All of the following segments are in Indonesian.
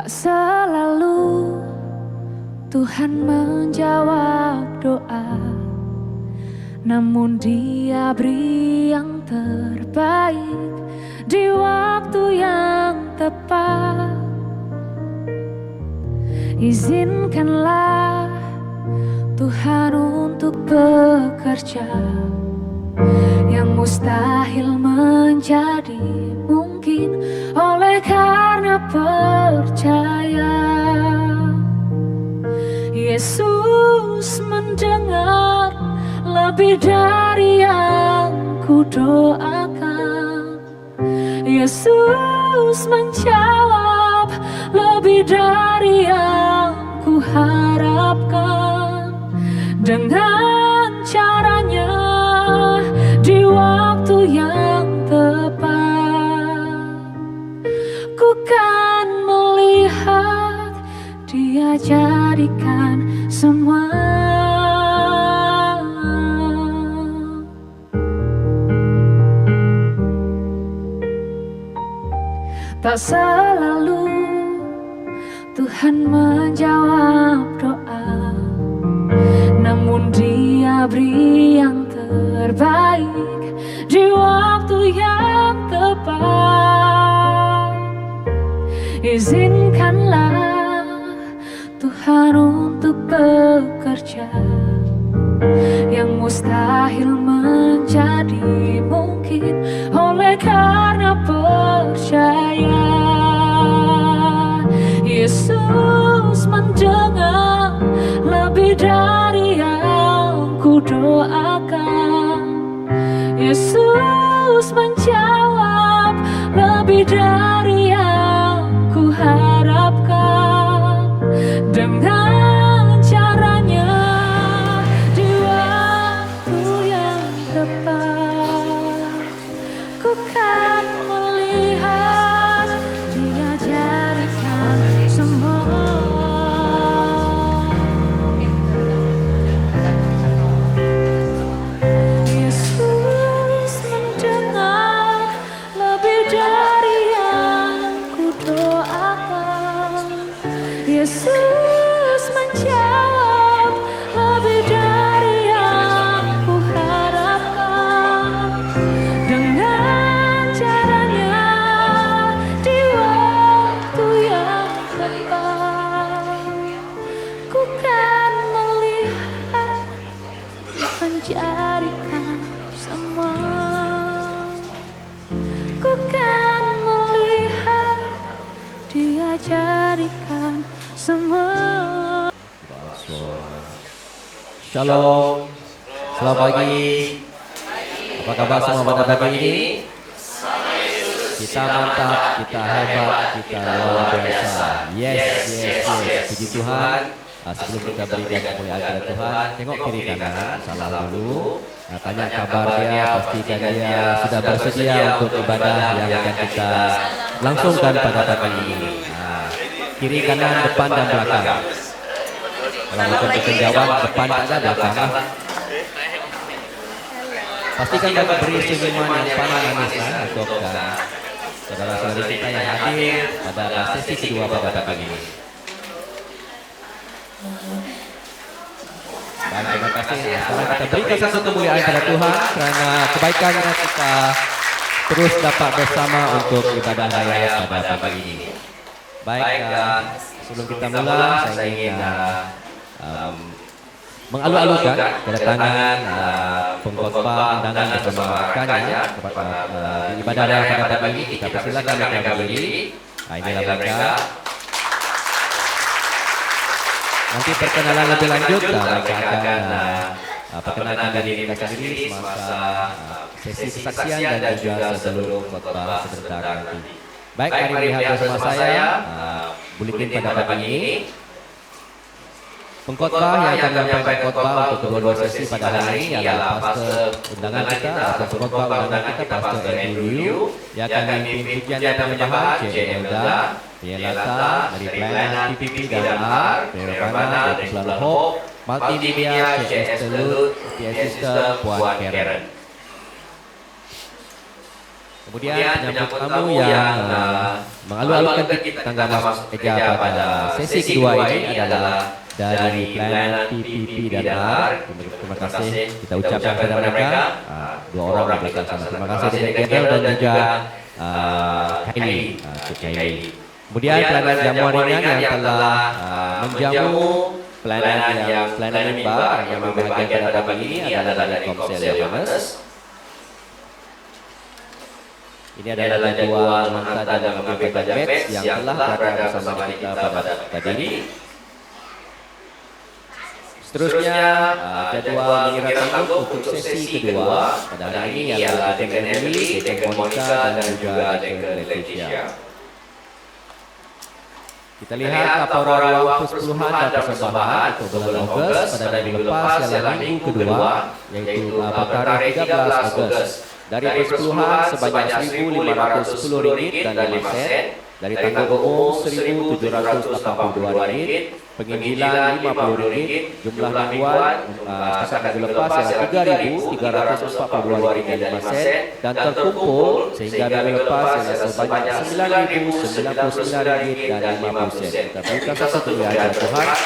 Tak selalu Tuhan menjawab doa, namun Dia beri yang terbaik di waktu yang tepat. Izinkanlah Tuhan untuk bekerja, yang mustahil menjadi mungkin oleh karena percaya. Yesus mendengar lebih dari yang ku doakan. Yesus menjawab lebih dari yang ku harapkan. Dengan caranya di waktu yang tepat, ku kan melihat Dia jadikan semua. Tak selalu Tuhan menjawab doa, namun Dia beri yang terbaik di waktu yang tepat. Izinkanlah Tuhan untuk bekerja, yang mustahil menjadi mungkin oleh karena percaya. Yesus mendengar lebih dari yang ku doakan. Yesus menjawab lebih dari yang ku harapkan. Dengan caranya di waktu yang tepat, ku kan melihat Dia jadikan semua. Yesus mendengar lebih dari yang ku doakan. Yesus menjawab lebih dari yang ku harapkan. Dengan caranya di waktu yang tepat, ku kan melihat menjadikan semua. Ku kan melihat Dia jadikan semua. Shalom, selamat pagi. Apa kabar semua pada pagi ini? Kita mantap, kita hebat, kita luar biasa. Yes. Puji Tuhan. Sebelum kita berikan kemuliaan kepada Tuhan, tengok kiri kanan, salam dulu. Tanya kabar dia, pastikan dia sudah bersedia untuk ibadah yang akan kita langsungkan pada pagi ini. Kiri kanan, depan dan belakang. Kalau bukan berjawab, depan tak ada, belakang. Pastikan dapat beri senyuman yang paling manis untuk saudara-saudari kita yang hadir pada sesi kedua pada pagi ini. Baik, terima kasih. Sekarang kita berikan satu kemuliaan kepada Tuhan karena kebaikannya kita terus dapat bersama untuk ibadah raya pada pagi ini. Baik, sebelum kita mulai, saya ingin mengalu-alukan kedatangan pengkhotbah undangan bersama rekannya di ibadah raya pada pagi ini. Kita persilakan mereka berdiri. Inilah mereka. Nanti perkenalan lebih lanjut, mereka akan perkenalkan diri mereka sendiri semasa sesi kesaksian dan juga sebelum khotbah sebentar nanti. Baik, mari lihat bersama saya buletin pada pagi ini. Pengkhotbah yang akan menyampaikan khotbah untuk kedua-dua sesi pada hari ini adalah pastor undangan kita atau pengkhotbah undangan kita, Pastor Andrew Liu, yang akan memimpin pujian dan penyembahan, J. Elda, Yelata, dari pelayanan PPP dan R, Nirvana, dari Selalu Hope, Multimedia, CS Telut, CS System, Puan Karen. Kemudian penyambut tamu yang mengalu-alukan tangga masuk eja pada sesi kedua ini adalah dari pelayanan PPP dan AR. Terima kasih kita ucapkan kepada mereka, dua orang di belakang sana. Terima kasih Dedek Gedel dan juga Kylie, Cik Kylie. Kemudian pelayanan jamuan ringan yang telah menjamu pelayanan mimbar yang berbahagia pada pagi ini adalah dari Komsel Yohanes. Ini adalah jadwal mengantar dan mengambil batch yang telah berada bersama kita pada tadi ini. Seterusnya jadwal mengira tamu untuk sesi kedua pada hari ini ialah Dekan Emily, Dekan Monica dan juga Dekan Leticia. Kita lihat laporan ruang persepuluhan dan persembahan untuk bulan Ogos pada minggu lepas ialah minggu kedua, yaitu pada tarikh 13 Ogos. Dari persepuluhan sebanyak RM1.510 dan 5 sen, dari tanggung umum RM1.782, penginjilan RM50, jumlah mingguan setakat minggu lepas ialah RM3.342 dan 5 sen, dan terkumpul sehingga minggu lepas ialah sebanyak RM9.099 dan 50 sen. Kita berikan satu kemuliaan Tuhan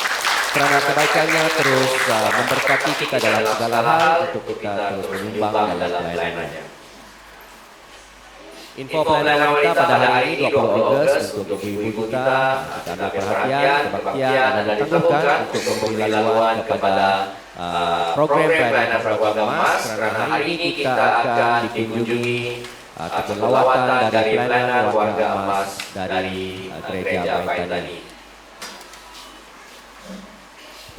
kerana kebaikannya terus memberkati kita dalam segala hal untuk kita terus menyumbang dalam pelayanannya. Info pelayanan kita pada hari ini 20 Ogos untuk ibu-ibu kita ambil perhatian, kebaktian dan ditangguhkan untuk memberi laluan kepada program pelayanan keluarga emas kerana hari ini kita akan dikunjungi ataupun lawatan dari pelayanan keluarga emas dari gereja Baitani.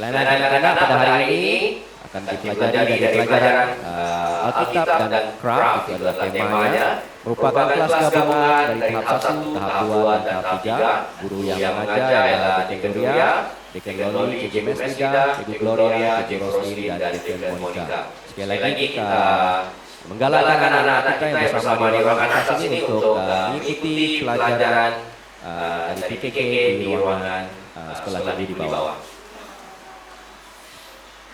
Pelayanan anak-anak pada hari ini akan dipelajari dari pelajaran Alkitab dan Craft, itu adalah temanya, merupakan kelas gabungan dari tahap 1, tahap 2 dan tahap 3. Guru yang mengajar adalah Dekan Gloria, Dekan Loli, Cik Mesrida, Ibu Gloria, Cik Roslin dan Dekan Monica. Sekali lagi kita menggalakkan anak-anak kita yang bersama di ruangan atas ini untuk mengikuti pelajaran dari PKK di ruangan sekolah tadi di bawah.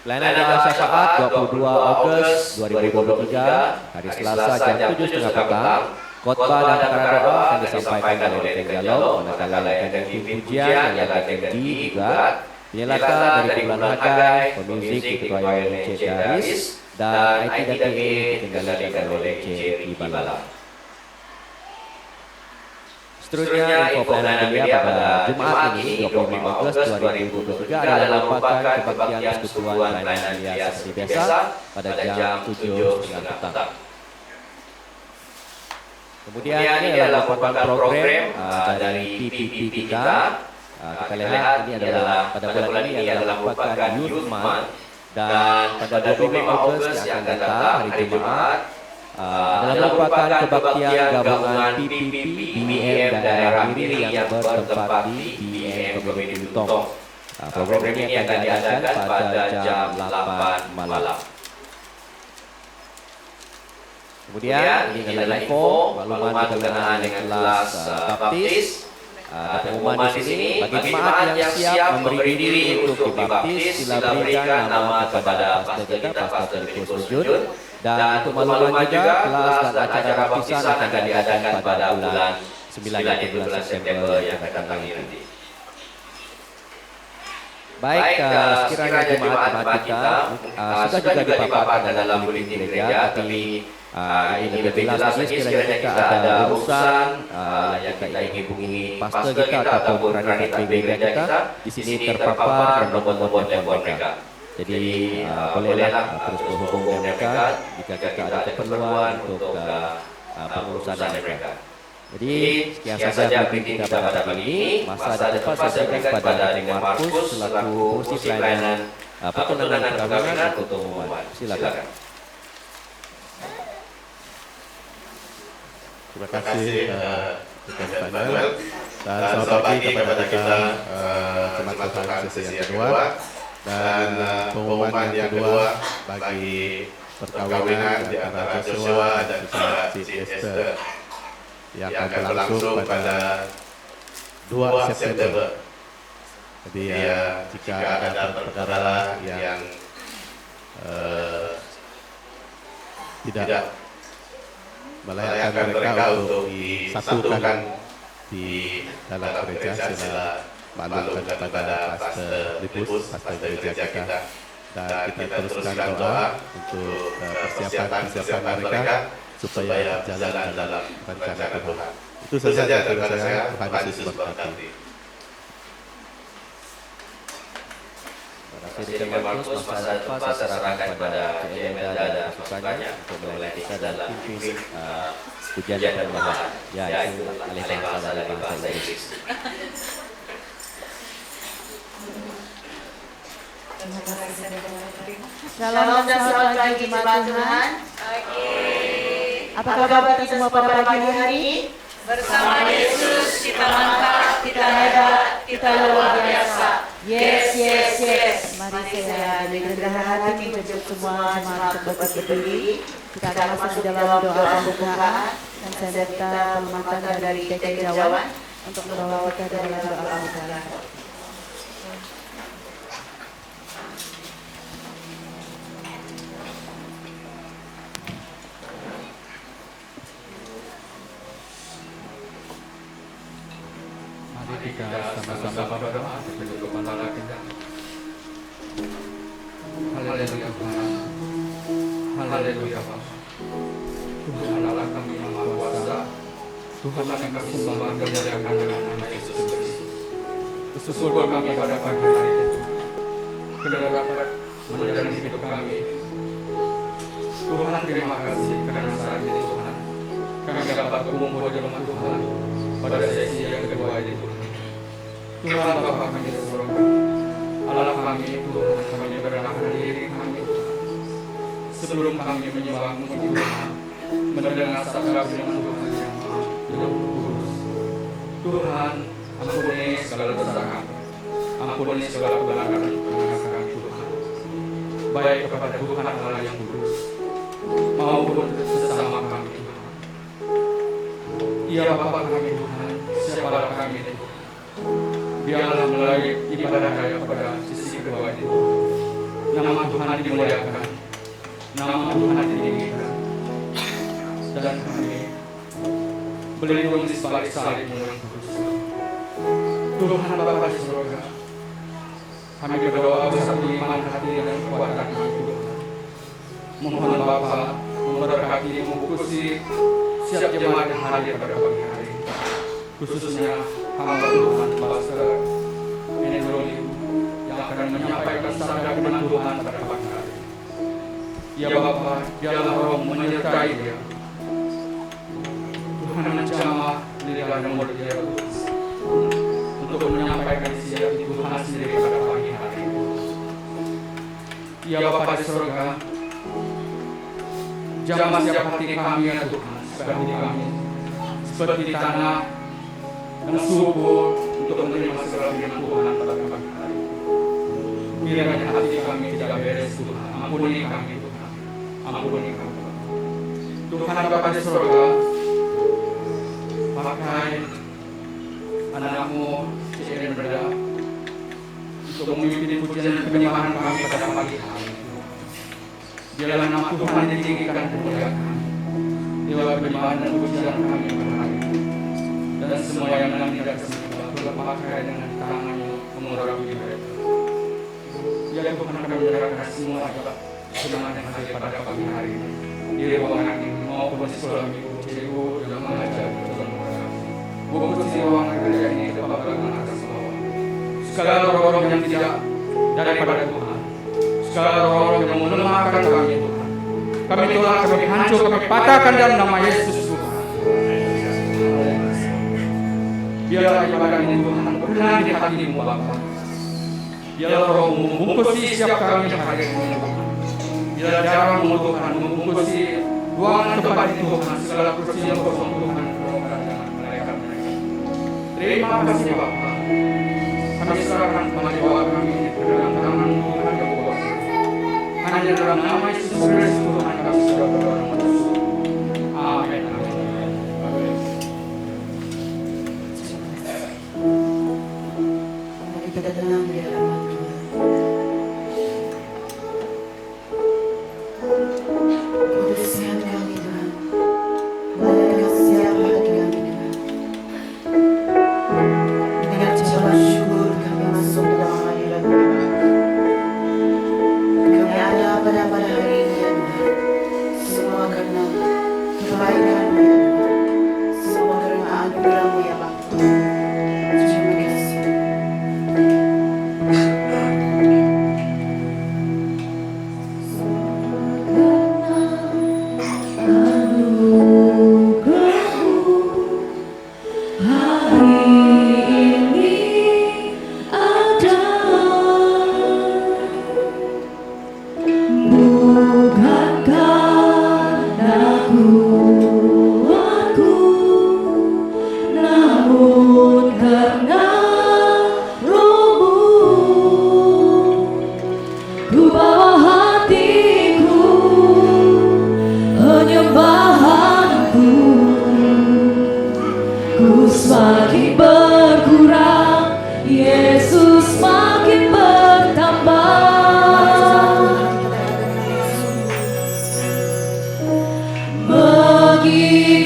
Pelayanan doa syafaat 22 Ogos 2023, hari Selasa jam 7.30 petang. Khotbah dan perkataan doa akan disampaikan oleh Dekan Dialog, manakala Dekan pujian yang Dekan D juga, penyelaka dari Kumpulan Hagai, pemuzik diketuai oleh Cik Daris, dan IT dan PA dikendalikan oleh Cik Ibala. Seterusnya, info pelayanan gereja pada Jumaat ini, 25 Ogos 2023 adalah merupakan kebaktian persekutuan pelayanan gereja seperti biasa pada jam 7.30 petang. Kemudian ini adalah merupakan program dari PPP kita. Kita lihat ini adalah pada bulan ini adalah merupakan Youth Month, dan pada 25 Ogos yang akan datang hari Jumaat adalah merupakan kebaktian gabungan PPP, BM daerah Miri yang bertempat di BM Community Lutong. Program ini akan diadakan pada jam 8 malam. Kemudian ini adalah info maklumat berkenaan dengan kelas baptis. Pengumuman di sini bagi jemaat yang siap memberi diri untuk dibaptis, sila berikan nama kepada pastor kita, Pastor Filipus Rujun. Dan untuk makluman juga, kelas dan acara baptisan akan diadakan pada bulan 9 atau bulan September yang akan datang nanti. Baik, sekiranya jemaat-jemaat kita sudah juga dipaparkan dalam buletin gereja, tapi ini lebih jelas lagi sekiranya kita ada urusan yang kita ingin hubungi pastor kita ataupun rakyat gereja kita, di sini terpapar dan nomor telepon mereka. Jadi bolehlah terus berhubung dengan mereka jika kita ada keperluan untuk pengurusan mereka. Jadi sekian saja briefing kita pada pagi ini. Masa dan tempat saya berikan kepada Deng Markus selaku kursi pelayanan pertunangan perkawinan untuk pengumuman. Silakan. Terima kasih Dekan Samuel, dan selamat pagi kepada kita jemaat Tuhan sesi yang kedua. Dan pengumuman yang kedua bagi perkawinan di antara Joshua dan juga Cik Esther yang akan berlangsung pada 2 September. Jadi jika ada perkara yang tidak melayakkan mereka untuk disatukan di dalam gereja. Sila maklumkan kepada Pastor Lipus, Pastor gereja kita, dan kita teruskan doa untuk persiapan mereka supaya berjalan dalam rencana Tuhan. Itu saja dari saya. Tuhan Yesus memberkati. Terima kasih Markus, masa depan saya serahkan kepada Emel dan pasukannya untuk melayani kita dalam pimpin pujian dan persembahan. Ya, itu alih bahasa dalam bahasa Inggris. Shalom dan selamat pagi jemaat Tuhan. Apa kabar kita semua pada pagi hari ini? Bersama Yesus kita mantap, kita hebat, kita luar biasa. Yes, yes, yes. Mari saya dengan rendah hati menjemput semua jemaat untuk berdiri. Kita akan masuk di dalam doa pembukaan dan saya minta penghormatan dari DKI Jawan untuk membawa kita dalam doa pembukaan. Mari kita sama-sama berdoa untuk kepala kita. Haleluya Tuhan. Haleluya Bapa. Tuhan Allah kami yang Maha Kuasa. Tuhan kami sembah dan muliakan nama Yesus Kristus. Bersyukur kami pada pagi hari itu. Kita dapat menjalani hidup kami. Tuhan terima kasih karena saat ini Tuhan kami dapat berkumpul di rumah Tuhan pada sesi yang kedua ini Tuhan. Tuhan Bapa kami di surga, Allah kami Tuhan, kami merendahkan diri kami sebelum kami menyembah-Mu Tuhan, mendengar sabda firman Tuhan yang Maha Kudus. Tuhan, ampuni segala dosa kami, ampuni segala pelanggaran kami Tuhan, baik kepada Tuhan Allah yang kudus maupun sesama kami Tuhan. Ya Bapa kami Tuhan, siapalah kami Tuhan. Biarlah melalui ibadah raya pada sisi kedua ini nama Tuhan dimuliakan, nama Tuhan ditinggikan, dan kami berlindung di sebalik salib-Mu yang kudus. Tuhan Bapa di surga, kami berdoa bersatu iman hati dan kekuatan kami Tuhan. Mohon Bapa memberkati, mengukusi setiap jemaat yang hadir pada pagi hari, khususnya hamba Tuhan Pastor Enedroni yang akan menyampaikan sabda firman Tuhan pada pagi hari. Ya Bapa, biarlah Roh menyertai dia. Tuhan menjamah lidah dan mulut dia untuk menyampaikan isi hati Tuhan sendiri pada pagi hari. Ya Bapa di surga, jamah setiap hati kami ya Tuhan, seperti kami, seperti tanah yang subur untuk menerima segala firman Tuhan pada pagi hari. Kiranya hati kami tidak beres Tuhan, ampuni kami Tuhan, ampuni kami. Tuhan Bapa di surga, pakai anak-Mu Ciren Berda untuk memimpin pujian dan penyembahan kami pada pagi hari. Biarlah nama Tuhan ditinggikan dan dimuliakan lewat penyembahan dan pujian kami pada hari ini. Dan semua yang tidak sembah Tuhan pakai dengan tangan-Mu mengurapi mereka. Ya Tuhan, kami menyerahkan semua kesenangan yang hadir pada pagi hari ini di ruangan ini maupun di sekolah minggu, cikgu yang mengajar Tuhan memberkati. Buku ruangan gereja ini dapat berguna atas bawah. Segala roh-roh yang tidak daripada Tuhan, segala roh-roh yang melemahkan kami Tuhan, kami tolak, kami hancur, kami patahkan dalam nama Yesus Tuhan. Biarlah ibadah ini Tuhan berkenan di hati-Mu Bapa. Biarlah Roh-Mu membungkusi setiap kami yang hadir ini Tuhan. Biarlah darah-Mu Tuhan membungkusi ruangan tempat ini Tuhan, segala kursi yang kosong Tuhan, rohkan dengan malaikat mereka. Terima kasih Bapa. Kami serahkan kembali doa kami ke dalam tangan Tuhan yang kuasa. Hanya dalam nama Yesus Kristus Tuhan kami sudah berdoa dan bersyukur. Amin. Kita tenang di hadapan Tuhan. Kudus Tuhan kami Tuhan,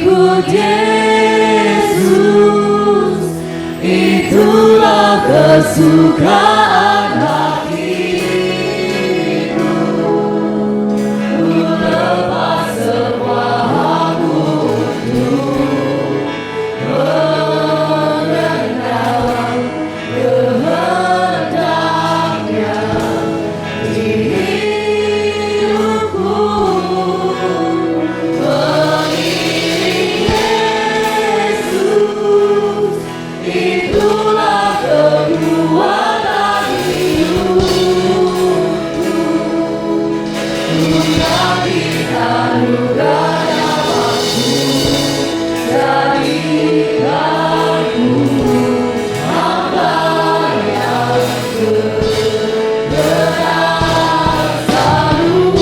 ikut Yesus, itulah kesukaan hatiku. Ku lepas semua aku untuk mengenal kehendaknya di hidupku. Mengiring Yesus, itulah kekuatan hidupku. Mengambil anugerah waktu, jadikanku hamba yang berkeras selalu.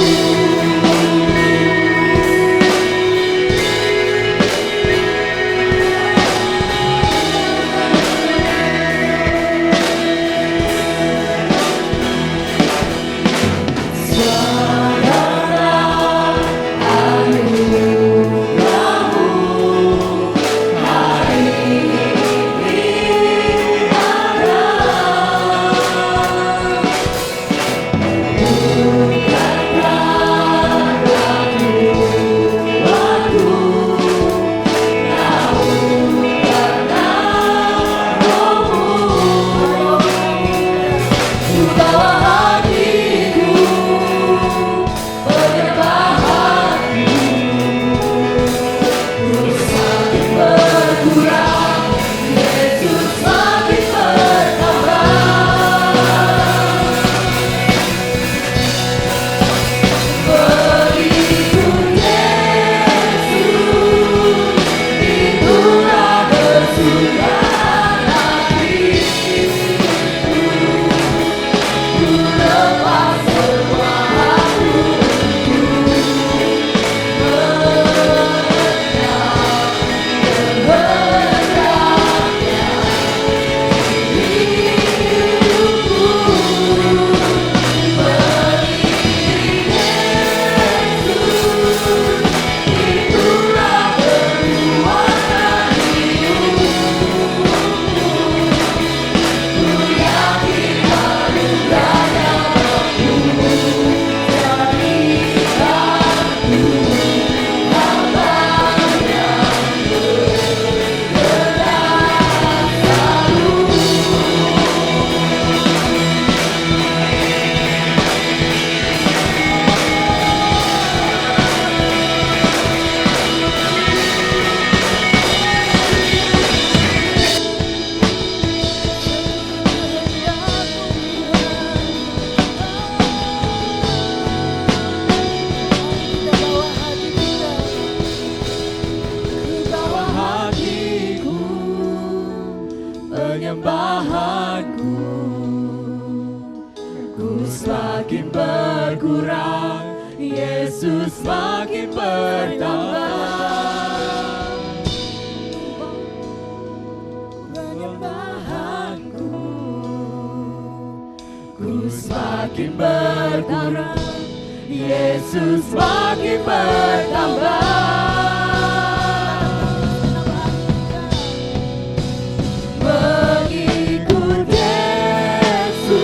Penyembahanku, ku semakin berkurang, Yesus semakin bertambah. Penyembahanku, ku semakin berkurang, Yesus semakin bertambah. Mengikut Yesus,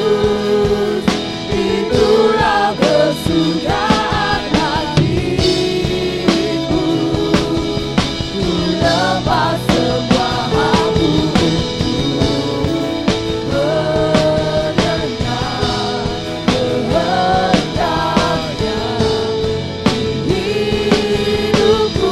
itulah kesukaan hatiku. Ku lepas semua aku untuk mengenal kehendaknya di hidupku.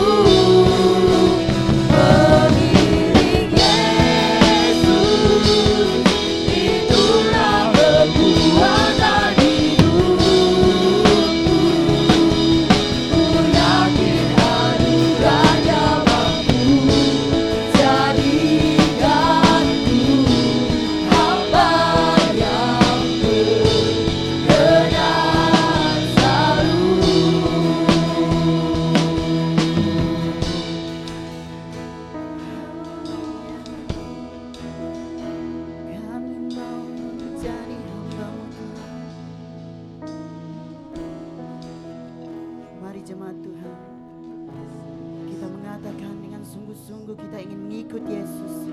sungguh kita ingin mengikut Yesus.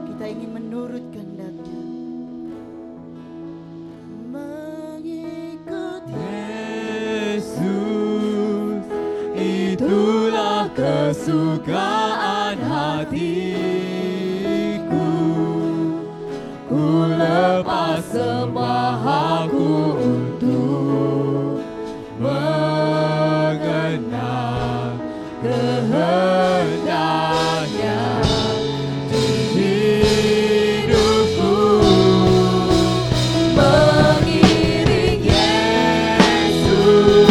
Kita ingin menurut kehendak-Nya. Mengikut Yesus, itulah kesukaan hatiku. Ku lepas semua aku untuk mengenal kehendaknya di hidupku. Mengiring Yesus,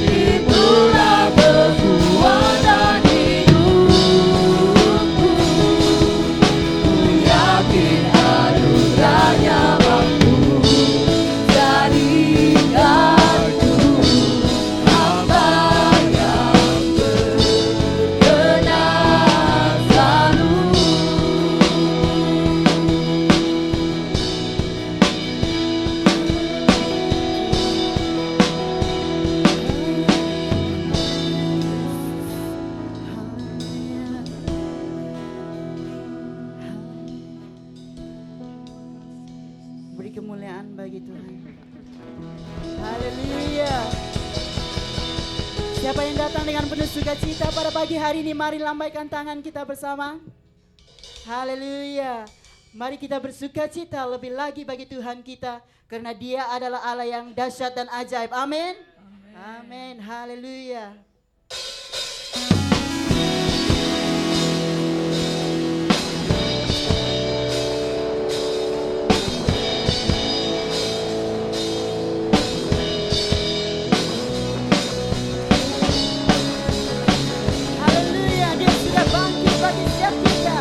itulah kekuatan hidupku. Ku yakin anugerahnya mampu jadikanku hamba yang berkenan selalu. Beri kemuliaan bagi Tuhan. Haleluya. Siapa yang datang dengan penuh sukacita pada pagi hari ini, mari lambaikan tangan kita bersama. Haleluya. Mari kita bersukacita lebih lagi bagi Tuhan kita, karena Dia adalah Allah yang dahsyat dan ajaib. Amin. Amin. Haleluya. Haleluya, Dia sudah bangkit bagi setiap kita.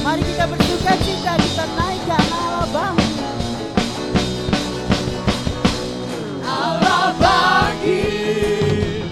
Mari kita bersukacita, kita naikkan Allah bangkit. Allah bangkit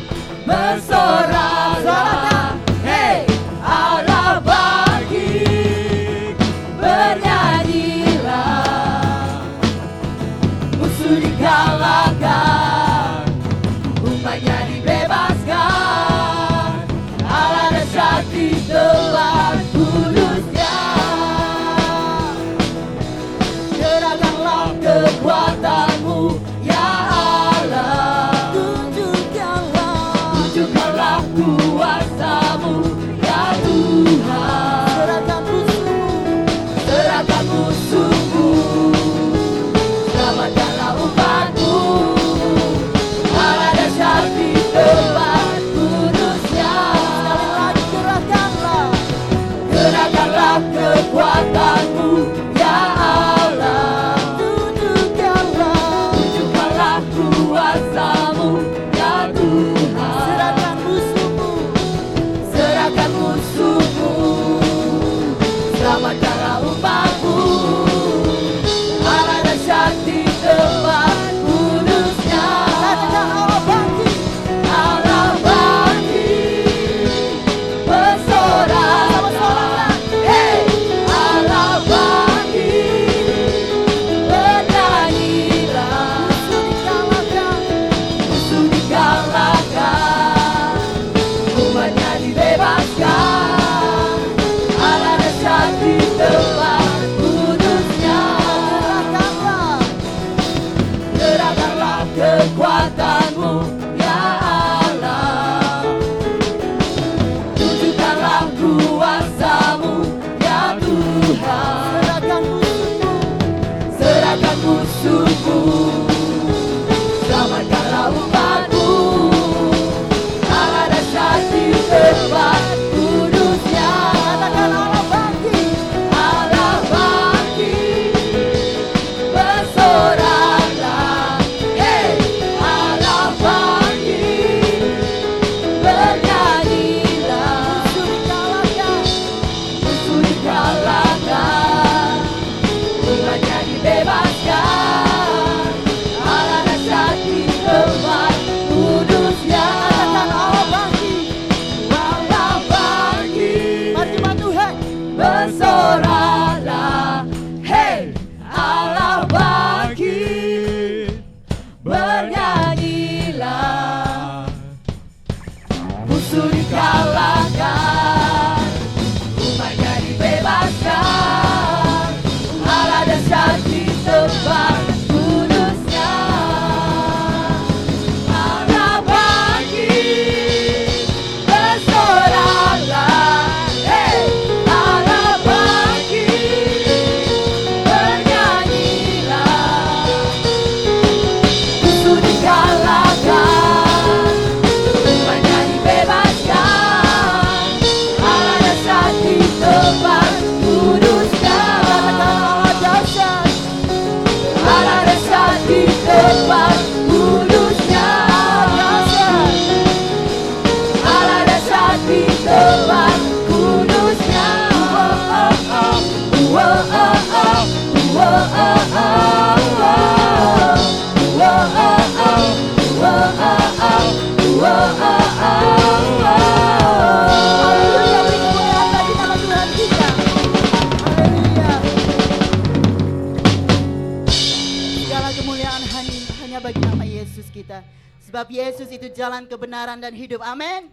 kita. Sebab Yesus itu jalan kebenaran dan hidup. Amin.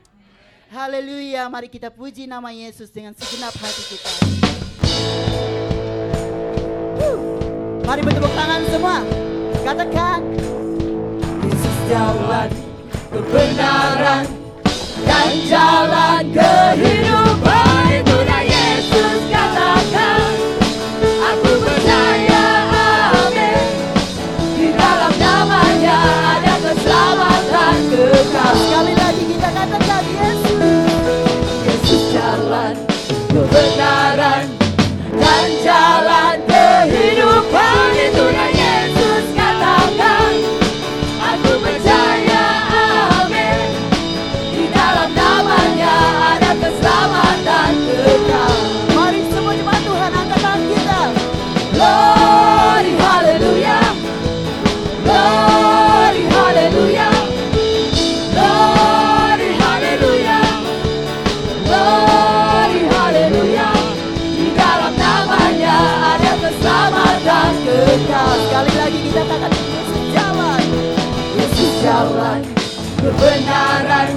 Haleluya. Mari kita puji nama Yesus dengan segenap hati kita. Mari bertepuk tangan semua. Katakan, Yesus jalan kebenaran dan jalan kehidupan. Itulah Yesus katakan, aku percaya, amin. Di dalam namanya ada keselamatan kekal. sekali lagi kita katakan, Yesus jalan kebenaran dan jalan kehidupan. Itulah Yesus katakan, aku percaya, amin. Di dalam namanya ada keselamatan kekal. mari semua jemaat Tuhan angkat tangan kita. Glory, haleluya. Glory, haleluya. Glory, haleluya. Glory, haleluya. Di dalam namanya ada keselamatan kekal. Sekali lagi kita katakan, Yesus jalan. Yesus jalan kebenaran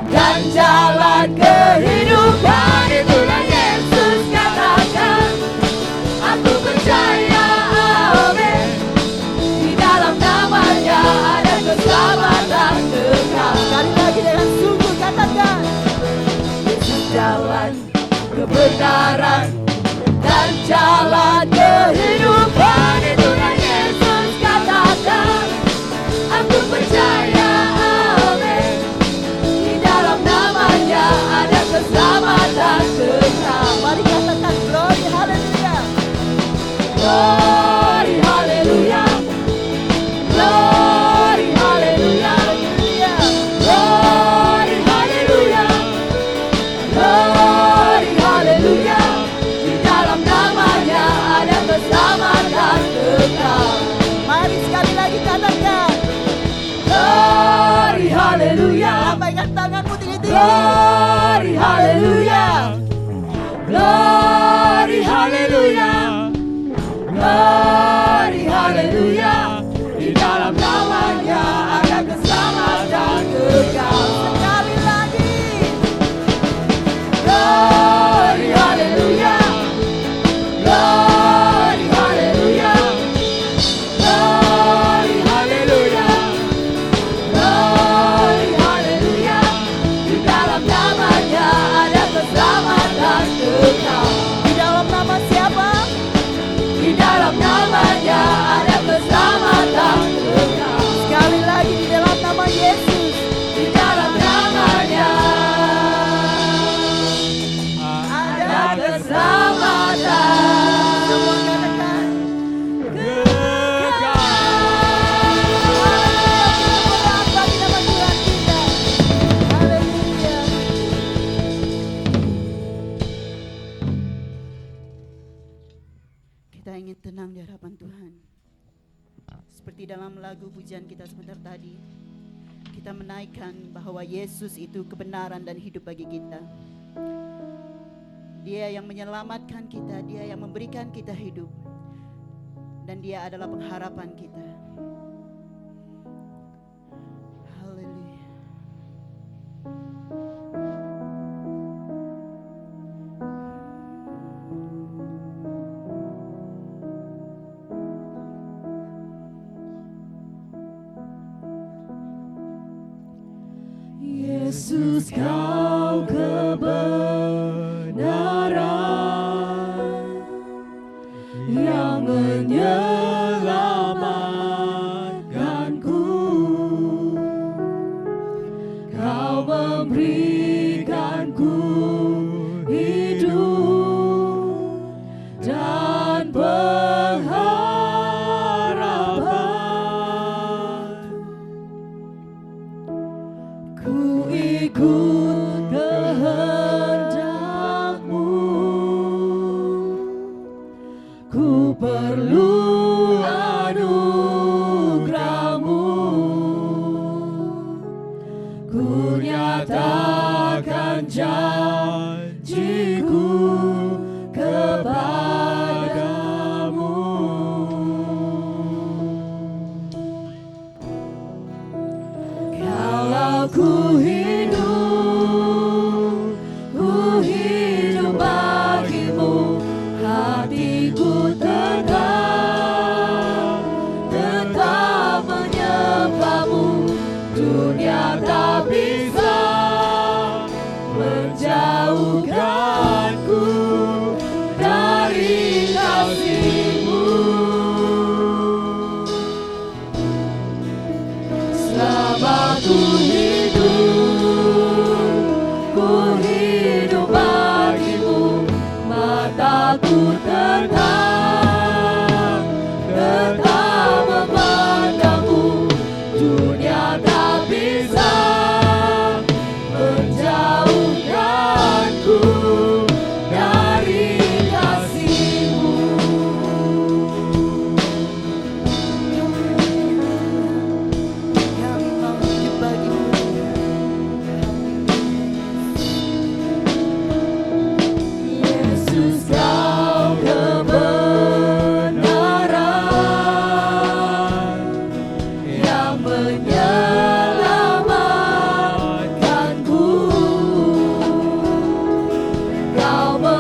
dan jalan kehidupan. Itulah Yesus katakan, aku percaya, amin. Di dalam namanya ada keselamatan kekal. Sekali lagi dengan sungguh katakan, Yesus jalan kebenaran dan jalan kehidupan. Itulah Yesus katakan, aku percaya, amin. Di dalam namanya ada keselamatan kekal. mari katakan, glory, haleluya. Glory, haleluya. Glory, haleluya. Glory, haleluya. Glory, haleluya. Di dalam namanya ada keselamatan kekal. Mari sekali lagi katakan, Glory, haleluya. lambaikan tanganmu tinggi-tinggi. Glory, haleluya. Glory, haleluya. Glory, haleluya. Di dalam namanya ada keselamatan kekal. Sekali lagi, Glory, haleluya. Glory, haleluya. Glory, haleluya. Glory, haleluya. Di dalam namanya ada keselamatan kekal. di dalam nama siapa? Di dalam namanya ada keselamatan kekal. Sekali lagi, di dalam nama Yesus. Di dalam namanya ada keselamatan. Semua katakan, bagi nama Tuhan kita. Haleluya. Kita ingin tenang di hadapan Tuhan. Seperti dalam lagu pujian kita sebentar tadi, kita menaikkan bahwa Yesus itu kebenaran dan hidup bagi kita. Dia yang menyelamatkan kita, Dia yang memberikan kita hidup, dan Dia adalah pengharapan kita. Haleluya. Yesus, kau kebenaran yang menyelamatkanku. Kau memberikanku hidup dan pengharapan. Ku ikut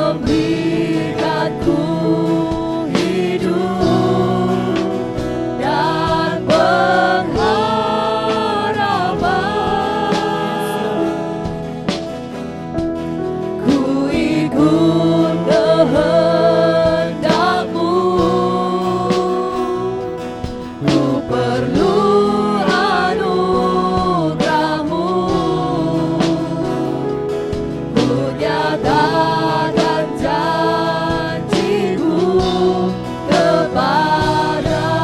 memberikanku hidup dan pengharapan. Ku ikut kehendak-Mu, ku perlu anugerah-Mu. Ku nyatakan janji-Ku kepadamu.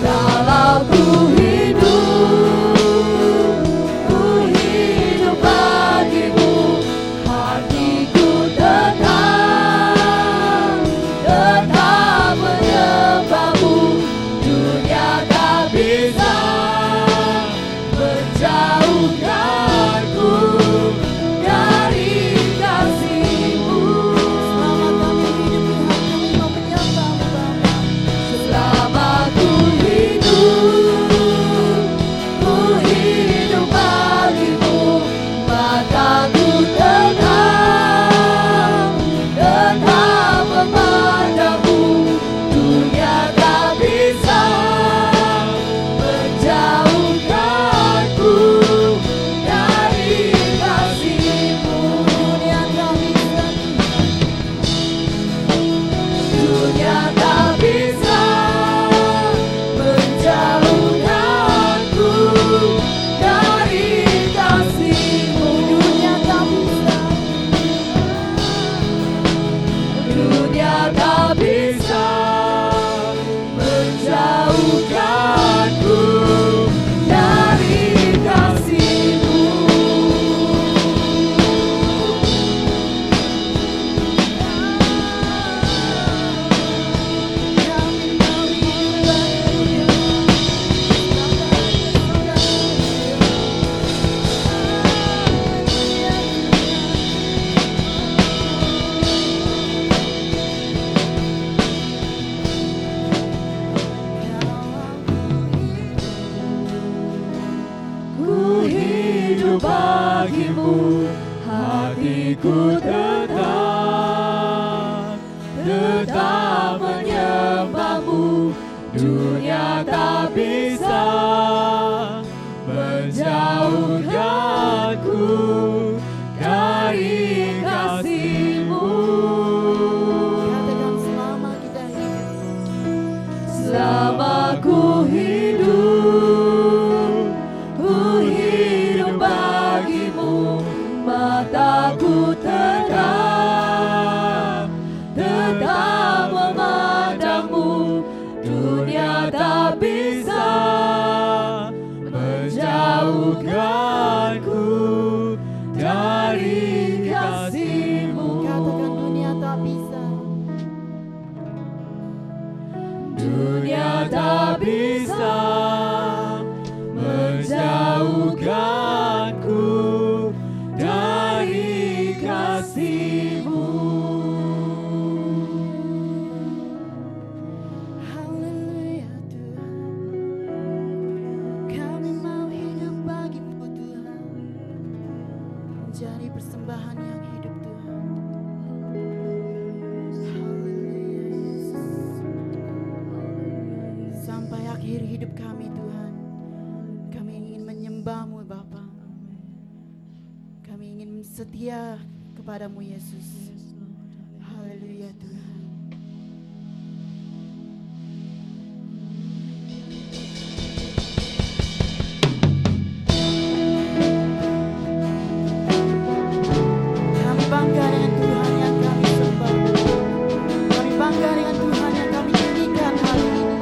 Kalau ku hidup bagimu, hatiku tetap menyembah-Mu. Dunia tak bisa menjauhkanku dari kasih-Mu. Selama ku hidup bagimu, mataku tetap memandang-Mu. Dunia tak bisa menjauhkanku dari kasih-Mu. Dunia tak bisa menjauhkanku dari kasih-Mu. Dunia tak bisa menjauhkanku dari kasih-Mu. Ku hidup bagimu, hatiku tetap menyembah-Mu. Dunia tak bisa menjauhkanku dari kasih-Mu. Selama ku hidup bagimu, mataku tetap memandang-Mu. Dunia tak bisa menjauhkanku dari kasih-Mu. Dunia tak bisa menjauhkanku dari kasih-Mu. Haleluya Tuhan, kami mau hidup bagi-Mu Tuhan, menjadi persembahan yang hidup Tuhan. Haleluya Yesus. Sampai akhir hidup kami Tuhan, kami ingin menyembah-Mu Bapa. Kami ingin setia kepadamu Yesus. Haleluya Tuhan. Kami bangga dengan Tuhan yang kami sembah. Kami bangga dengan Tuhan yang kami tinggikan hari ini.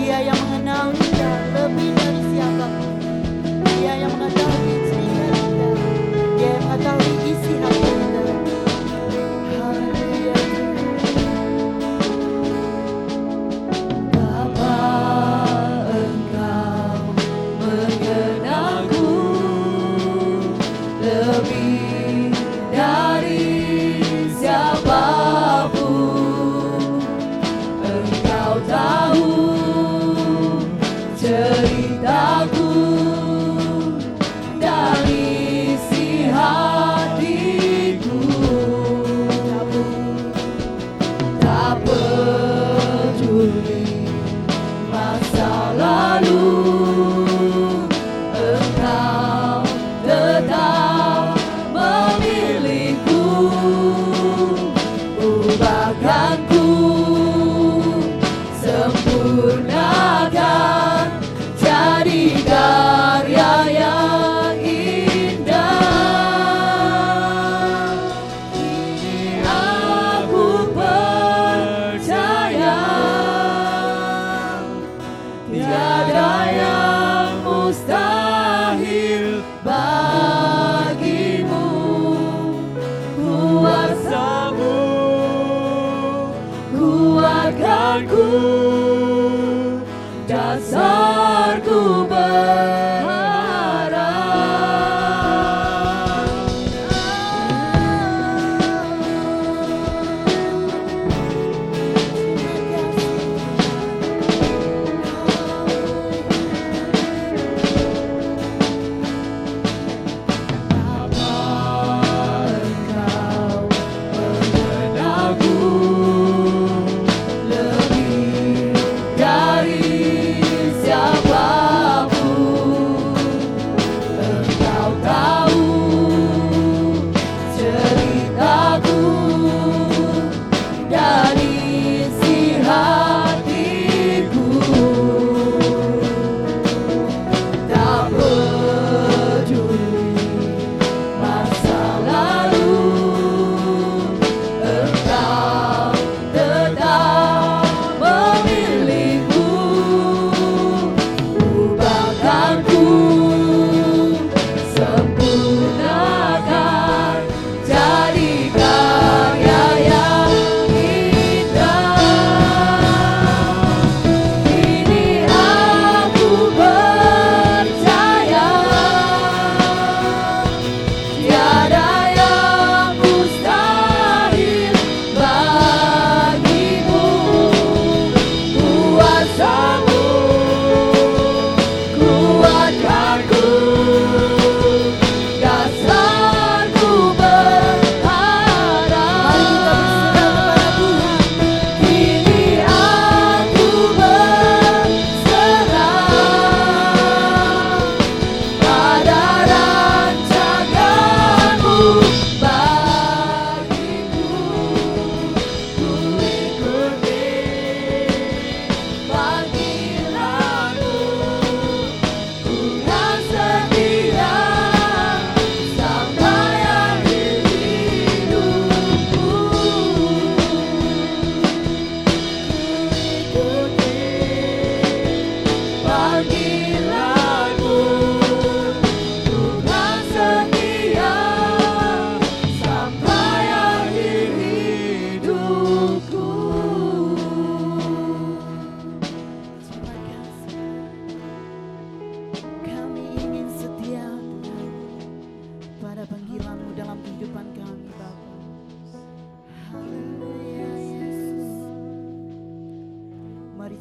Dia yang mengenal kita lebih dari siapapun. Dia yang mengetahui cerita kita. Dia yang mengetahui isi hati kita. bagimu, kuasamu kuatkan ku, dasarku berharap.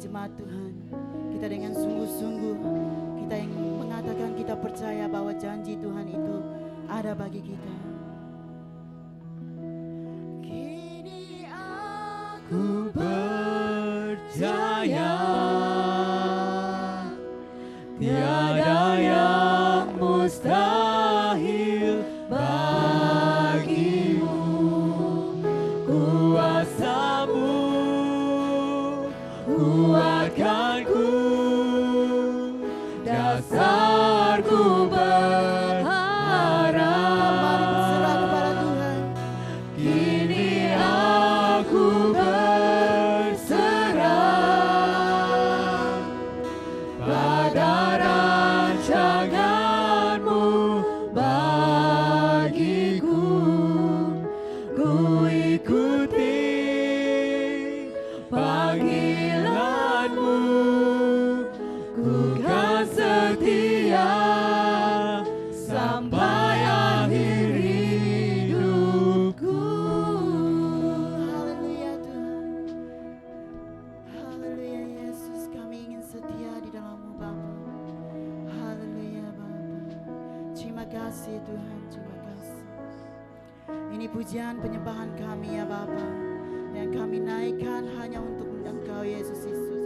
Jemaat Tuhan, kita dengan sungguh-sungguh kita yang mengatakan kita percaya bahwa janji Tuhan itu ada bagi kita. Kini aku percaya tiada yang mustahil bagimu, kuasamu kuatkanku, dasarku berharap. Mari berserah kepada Tuhan. Kini aku berserah pada rancangan-Mu bagiku. Ku ikuti panggilan-Mu, ku kan setia sampai akhir hidupku. Haleluya Tuhan. Haleluya Yesus, kami ingin setia di dalam-Mu Bapa. Haleluya Bapa. Terima kasih Tuhan, terima kasih. Ini pujian penyembahan kami ya Bapa, yang kami naikkan hanya untuk Engkau Yesus Kristus,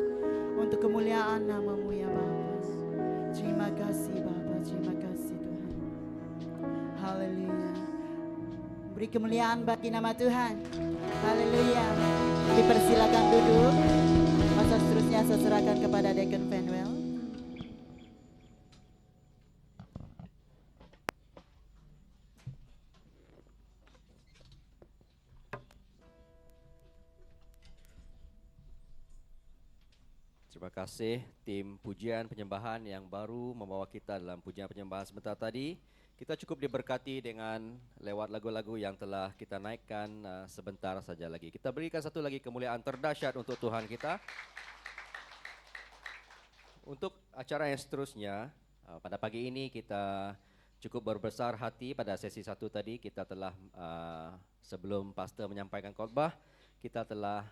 untuk kemuliaan nama-Mu ya Bapa. Terima kasih Bapa, terima kasih Tuhan. Haleluya. Beri kemuliaan bagi nama Tuhan. Haleluya. Dipersilakan duduk. Masa seterusnya saya serahkan kepada Deacon Fanuel. Terima kasih tim pujian penyembahan yang baru membawa kita dalam pujian penyembahan sebentar tadi. Kita cukup diberkati dengan lewat lagu-lagu yang telah kita naikkan sebentar saja lagi. Kita berikan satu lagi kemuliaan terdahsyat untuk Tuhan kita. Untuk acara yang seterusnya, pada pagi ini kita cukup berbesar hati pada sesi 1 tadi. Kita telah sebelum pastor menyampaikan khotbah, kita telah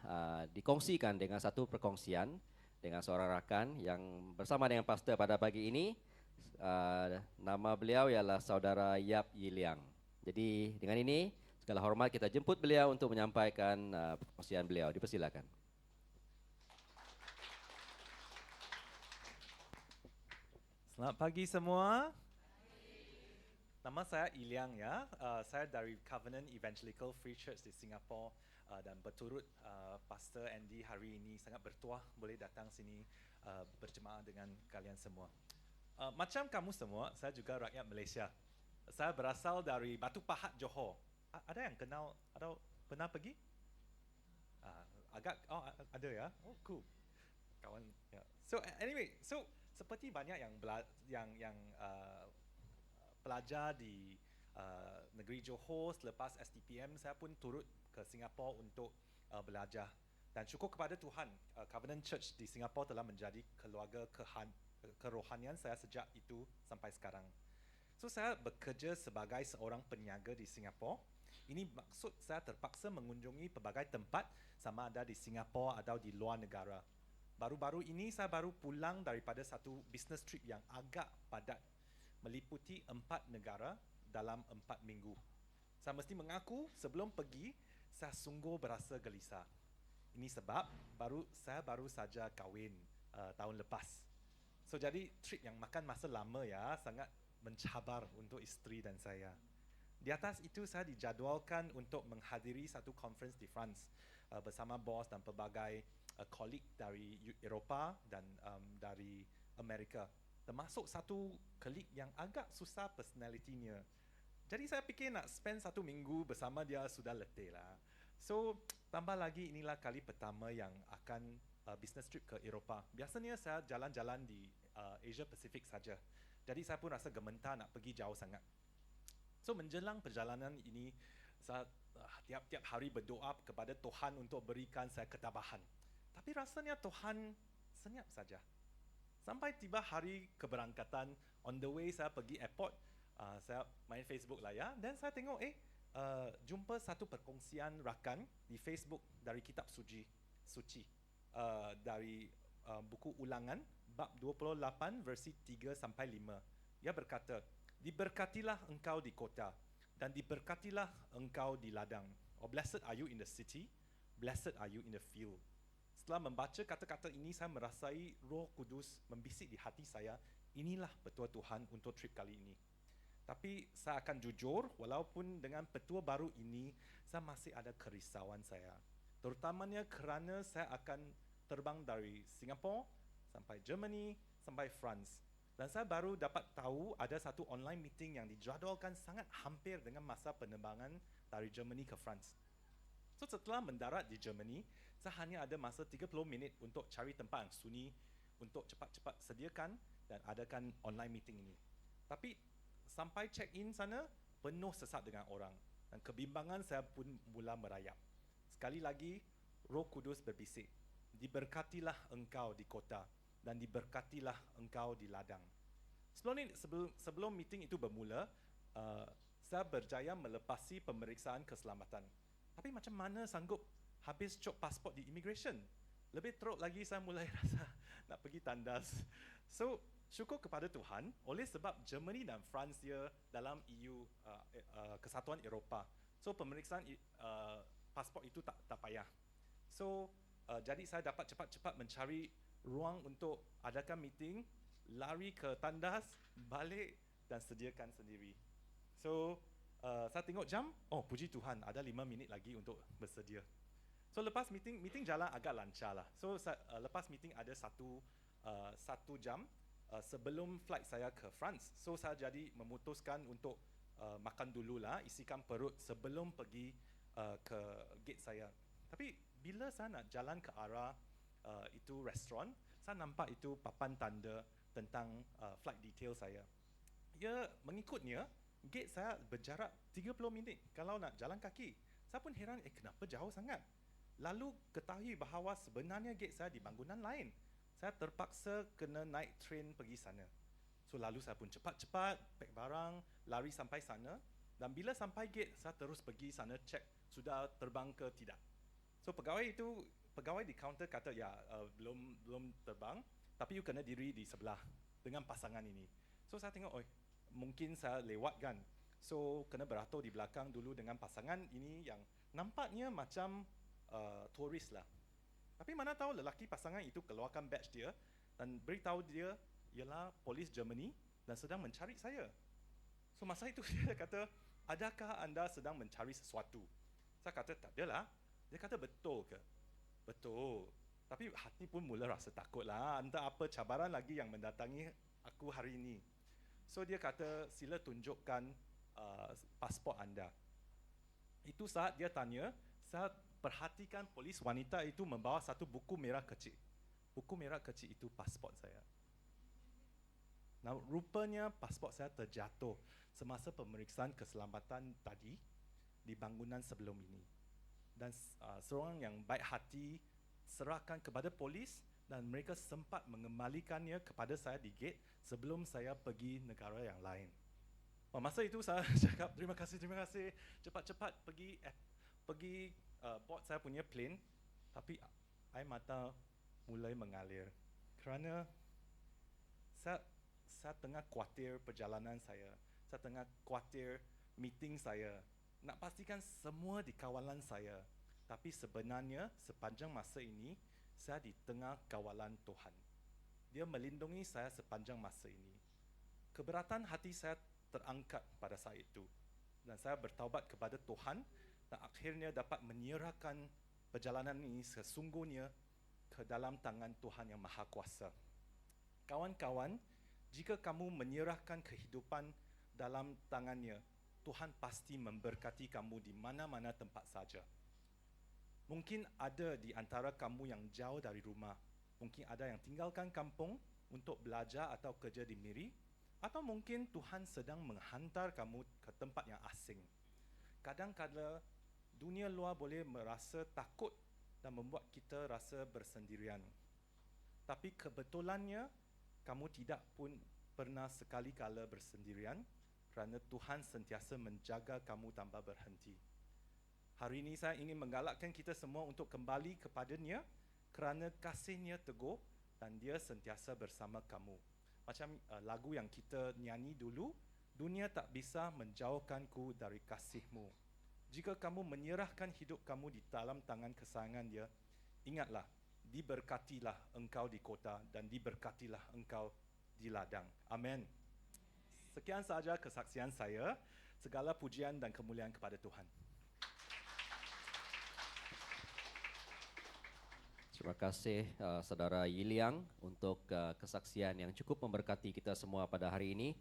dikongsikan dengan satu perkongsian dengan seorang rakan yang bersama dengan pastor pada pagi ini. Nama beliau ialah saudara Yap Yiliang. Jadi dengan ini segala hormat kita jemput beliau untuk menyampaikan perkongsian beliau. Dipersilakan. Selamat pagi semua. Nama saya Iliang ya. Saya dari Covenant Evangelical Free Church di Singapura dan berturut Pastor Andy hari ini sangat bertuah boleh datang sini berjemaah dengan kalian semua. Macam kamu semua, saya juga rakyat Malaysia. Saya berasal dari Batu Pahat, Johor. Ada yang kenal atau pernah pergi? Ada ya. Oh cool. Kawan ya. So anyway, seperti banyak yang pelajar di negeri Johor selepas STPM, saya pun turut ke Singapura untuk belajar. Dan syukur kepada Tuhan, Covenant Church di Singapura telah menjadi keluarga kerohanian saya sejak itu sampai sekarang. So saya bekerja sebagai seorang peniaga di Singapura. Ini maksud saya terpaksa mengunjungi pelbagai tempat sama ada di Singapura atau di luar negara. Baru-baru ini saya baru pulang daripada satu business trip yang agak padat, meliputi 4 negara dalam 4 minggu. Saya mesti mengaku sebelum pergi, saya sungguh berasa gelisah. Ini sebab saya baru saja kahwin tahun lepas. So jadi trip yang makan masa lama ya, sangat mencabar untuk isteri dan saya. Di atas itu saya dijadualkan untuk menghadiri satu conference di France bersama bos dan pelbagai colleague dari Eropah dan dari Amerika. Termasuk satu colleague yang agak susah personalitinya. Jadi saya fikir nak spend 1 minggu bersama dia sudah letih lah. So tambah lagi inilah kali pertama yang akan business trip ke Eropah. Biasanya saya jalan-jalan di Asia Pacific saja. Jadi saya pun rasa gementar nak pergi jauh sangat. So menjelang perjalanan ini, saya tiap-tiap hari berdoa kepada Tuhan untuk berikan saya ketabahan. Tapi rasanya Tuhan senyap saja. Sampai tiba hari keberangkatan, on the way saya pergi airport, saya main Facebook lah ya, dan saya tengok jumpa satu perkongsian rakan di Facebook dari kitab suci dari buku Ulangan bab 28 versi 3 sampai 5. Dia berkata, "Diberkatilah engkau di kota dan diberkatilah engkau di ladang. Oh, blessed are you in the city, blessed are you in the field." Setelah membaca kata-kata ini, saya merasai Roh Kudus membisik di hati saya, inilah petua Tuhan untuk trip kali ini. Tapi saya akan jujur, walaupun dengan petua baru ini, saya masih ada kerisauan saya. Terutamanya kerana saya akan terbang dari Singapura sampai Germany, sampai France. Dan saya baru dapat tahu ada satu online meeting yang dijadualkan sangat hampir dengan masa penerbangan dari Germany ke France. So setelah mendarat di Germany, saya hanya ada masa 30 minit untuk cari tempat yang sunyi untuk cepat-cepat sediakan dan adakan online meeting ini. Tapi sampai check-in sana, penuh sesak dengan orang dan kebimbangan saya pun mula merayap. Sekali lagi, Roh Kudus berbisik, "Diberkatilah engkau di kota dan diberkatilah engkau di ladang." Sebelum meeting itu bermula, saya berjaya melepasi pemeriksaan keselamatan. Tapi macam mana sanggup habis cop pasport di immigration? Lebih teruk lagi saya mulai rasa nak pergi tandas. So, syukur kepada Tuhan, oleh sebab Germany dan France dia dalam EU, Kesatuan Eropah. So, pemeriksaan pasport itu tak payah. So, jadi saya dapat cepat-cepat mencari ruang untuk adakan meeting, lari ke tandas, balik dan sediakan sendiri. So, saya tengok jam, oh puji Tuhan, ada 5 minit lagi untuk bersedia. So lepas meeting jalan agak lancar lah. So lepas meeting ada satu jam sebelum flight saya ke France. So saya jadi memutuskan untuk makan dululah, isikan perut sebelum pergi ke gate saya. Tapi bila saya nak jalan ke arah itu restoran, saya nampak itu papan tanda tentang flight detail saya. Ia mengikutnya, gate saya berjarak 30 minit kalau nak jalan kaki. Saya pun heran, kenapa jauh sangat? Lalu ketahui bahawa sebenarnya gate saya di bangunan lain. Saya terpaksa kena naik train pergi sana. So lalu saya pun cepat-cepat pack barang, lari sampai sana. Dan bila sampai gate, saya terus pergi sana cek sudah terbang ke tidak. So pegawai di kaunter kata belum terbang, tapi you kena diri di sebelah dengan pasangan ini. So saya tengok, mungkin saya lewat kan. So kena beratur di belakang dulu dengan pasangan ini yang nampaknya macam turis lah. Tapi mana tahu lelaki pasangan itu keluarkan badge dia dan beritahu dia ialah polis Germany dan sedang mencari saya. So masa itu dia kata, adakah anda sedang mencari sesuatu? Saya kata, tak adalah. Dia kata, betul ke? Betul. Tapi hati pun mula rasa takut lah. Entah apa cabaran lagi yang mendatangi aku hari ini. So dia kata, sila tunjukkan pasport anda. Itu saat dia tanya, saya perhatikan polis wanita itu membawa satu buku merah kecil. Buku merah kecil itu pasport saya. Nah, rupanya pasport saya terjatuh semasa pemeriksaan keselamatan tadi di bangunan sebelum ini. Dan seorang yang baik hati serahkan kepada polis dan mereka sempat mengembalikannya kepada saya di gate sebelum saya pergi negara yang lain. Masa itu saya cakap terima kasih, cepat-cepat pergi board saya punya plane, tapi air mata mulai mengalir kerana saya tengah khawatir perjalanan saya tengah khawatir meeting saya, nak pastikan semua di kawalan saya. Tapi sebenarnya sepanjang masa ini saya di tengah kawalan Tuhan. Dia melindungi saya sepanjang masa ini. Keberatan hati saya terangkat pada saat itu dan saya bertaubat kepada Tuhan dan akhirnya dapat menyerahkan perjalanan ini sesungguhnya ke dalam tangan Tuhan yang Maha Kuasa. Kawan-kawan, jika kamu menyerahkan kehidupan dalam tangannya, Tuhan pasti memberkati kamu di mana-mana tempat saja. Mungkin ada di antara kamu yang jauh dari rumah, mungkin ada yang tinggalkan kampung untuk belajar atau kerja di Miri, atau mungkin Tuhan sedang menghantar kamu ke tempat yang asing. Kadang-kadang dunia luar boleh merasa takut dan membuat kita rasa bersendirian. Tapi kebetulannya, kamu tidak pun pernah sekali-kala bersendirian kerana Tuhan sentiasa menjaga kamu tanpa berhenti. Hari ini saya ingin menggalakkan kita semua untuk kembali kepadanya kerana kasih-Nya teguh dan Dia sentiasa bersama kamu. Macam lagu yang kita nyanyi dulu, dunia tak bisa menjauhkanku dari kasih-Mu. Jika kamu menyerahkan hidup kamu di dalam tangan kesayangan Dia, ingatlah, diberkatilah engkau di kota dan diberkatilah engkau di ladang. Amin. Sekian sahaja kesaksian saya. Segala pujian dan kemuliaan kepada Tuhan. Terima kasih Saudara Yiliang untuk kesaksian yang cukup memberkati kita semua pada hari ini.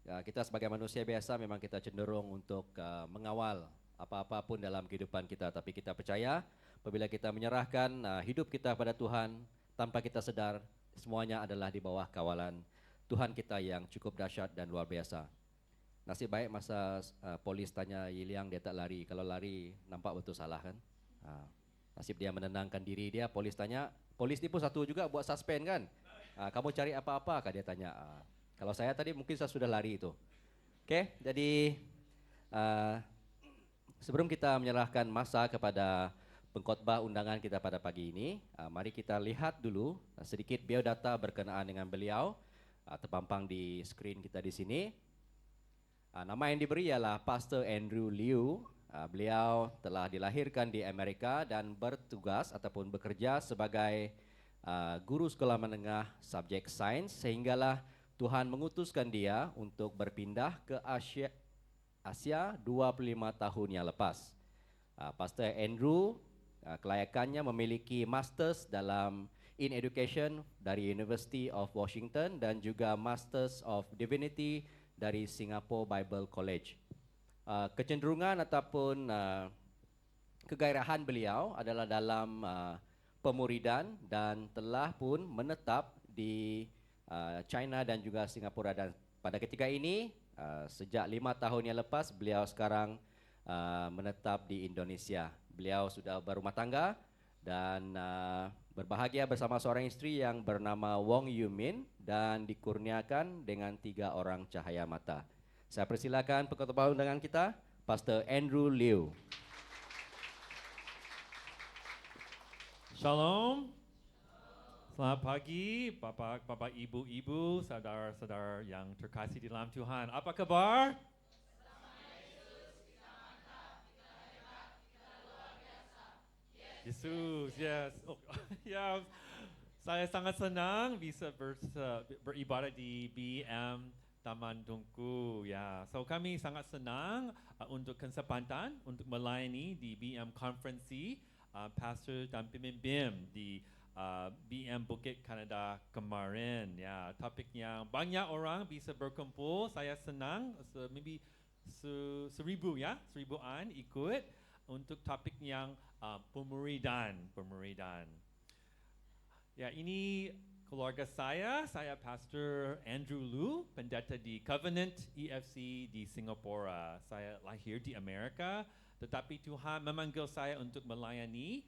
Kita sebagai manusia biasa memang kita cenderung untuk mengawal apa-apa pun dalam kehidupan kita, tapi kita percaya apabila kita menyerahkan hidup kita pada Tuhan tanpa kita sedar, semuanya adalah di bawah kawalan Tuhan kita yang cukup dahsyat dan luar biasa. Nasib baik masa polis tanya Yiliang dia tak lari. Kalau lari nampak betul salah kan. Nasib dia menenangkan diri dia. Polis tanya, polis ni pun satu juga buat suspend kan. Kamu cari apa-apa kah dia tanya. Kalau saya tadi mungkin saya sudah lari itu. Okey, jadi sebelum kita menyerahkan masa kepada pengkhotbah undangan kita pada pagi ini, mari kita lihat dulu sedikit biodata berkenaan dengan beliau, terpampang di skrin kita di sini. Nama yang diberi ialah Pastor Andrew Liu. Beliau telah dilahirkan di Amerika dan bertugas ataupun bekerja sebagai guru sekolah menengah subjek sains, sehinggalah Tuhan mengutuskan dia untuk berpindah ke Asia 25 tahun yang lepas. Pastor Andrew kelayakannya memiliki Masters in Education dari University of Washington dan juga Masters of Divinity dari Singapore Bible College. Kecenderungan ataupun kegairahan beliau adalah dalam pemuridan dan telah pun menetap di China dan juga Singapura, dan pada ketika ini sejak 5 tahun yang lepas beliau sekarang menetap di Indonesia. Beliau sudah berumah tangga dan berbahagia bersama seorang istri yang bernama Wong Yumin dan dikurniakan dengan 3 orang cahaya mata. Saya persilakan perkhotbah undangan kita, Pastor Andrew Liu. Shalom. Selamat pagi, Bapak, Ibu, saudara-saudara yang terkasih di dalam Tuhan. Apa kabar? Yesus, yes. Oh, ya, saya sangat senang bisa beribadat di BM Taman Tungku. Ya, so kami sangat senang untuk kesempatan untuk melayani di BM konferensi pastor dan pemimpin di BM Bukit Kanada kemarin. Ya, topik yang banyak orang bisa berkumpul. Saya senang, maybe 1,000 ya, 1,000-an ikut untuk topik yang pemuridan. Ya, ini keluarga saya Pastor Andrew Liu, pendeta di Covenant EFC di Singapura. Saya lahir di Amerika, tetapi Tuhan memanggil saya untuk melayani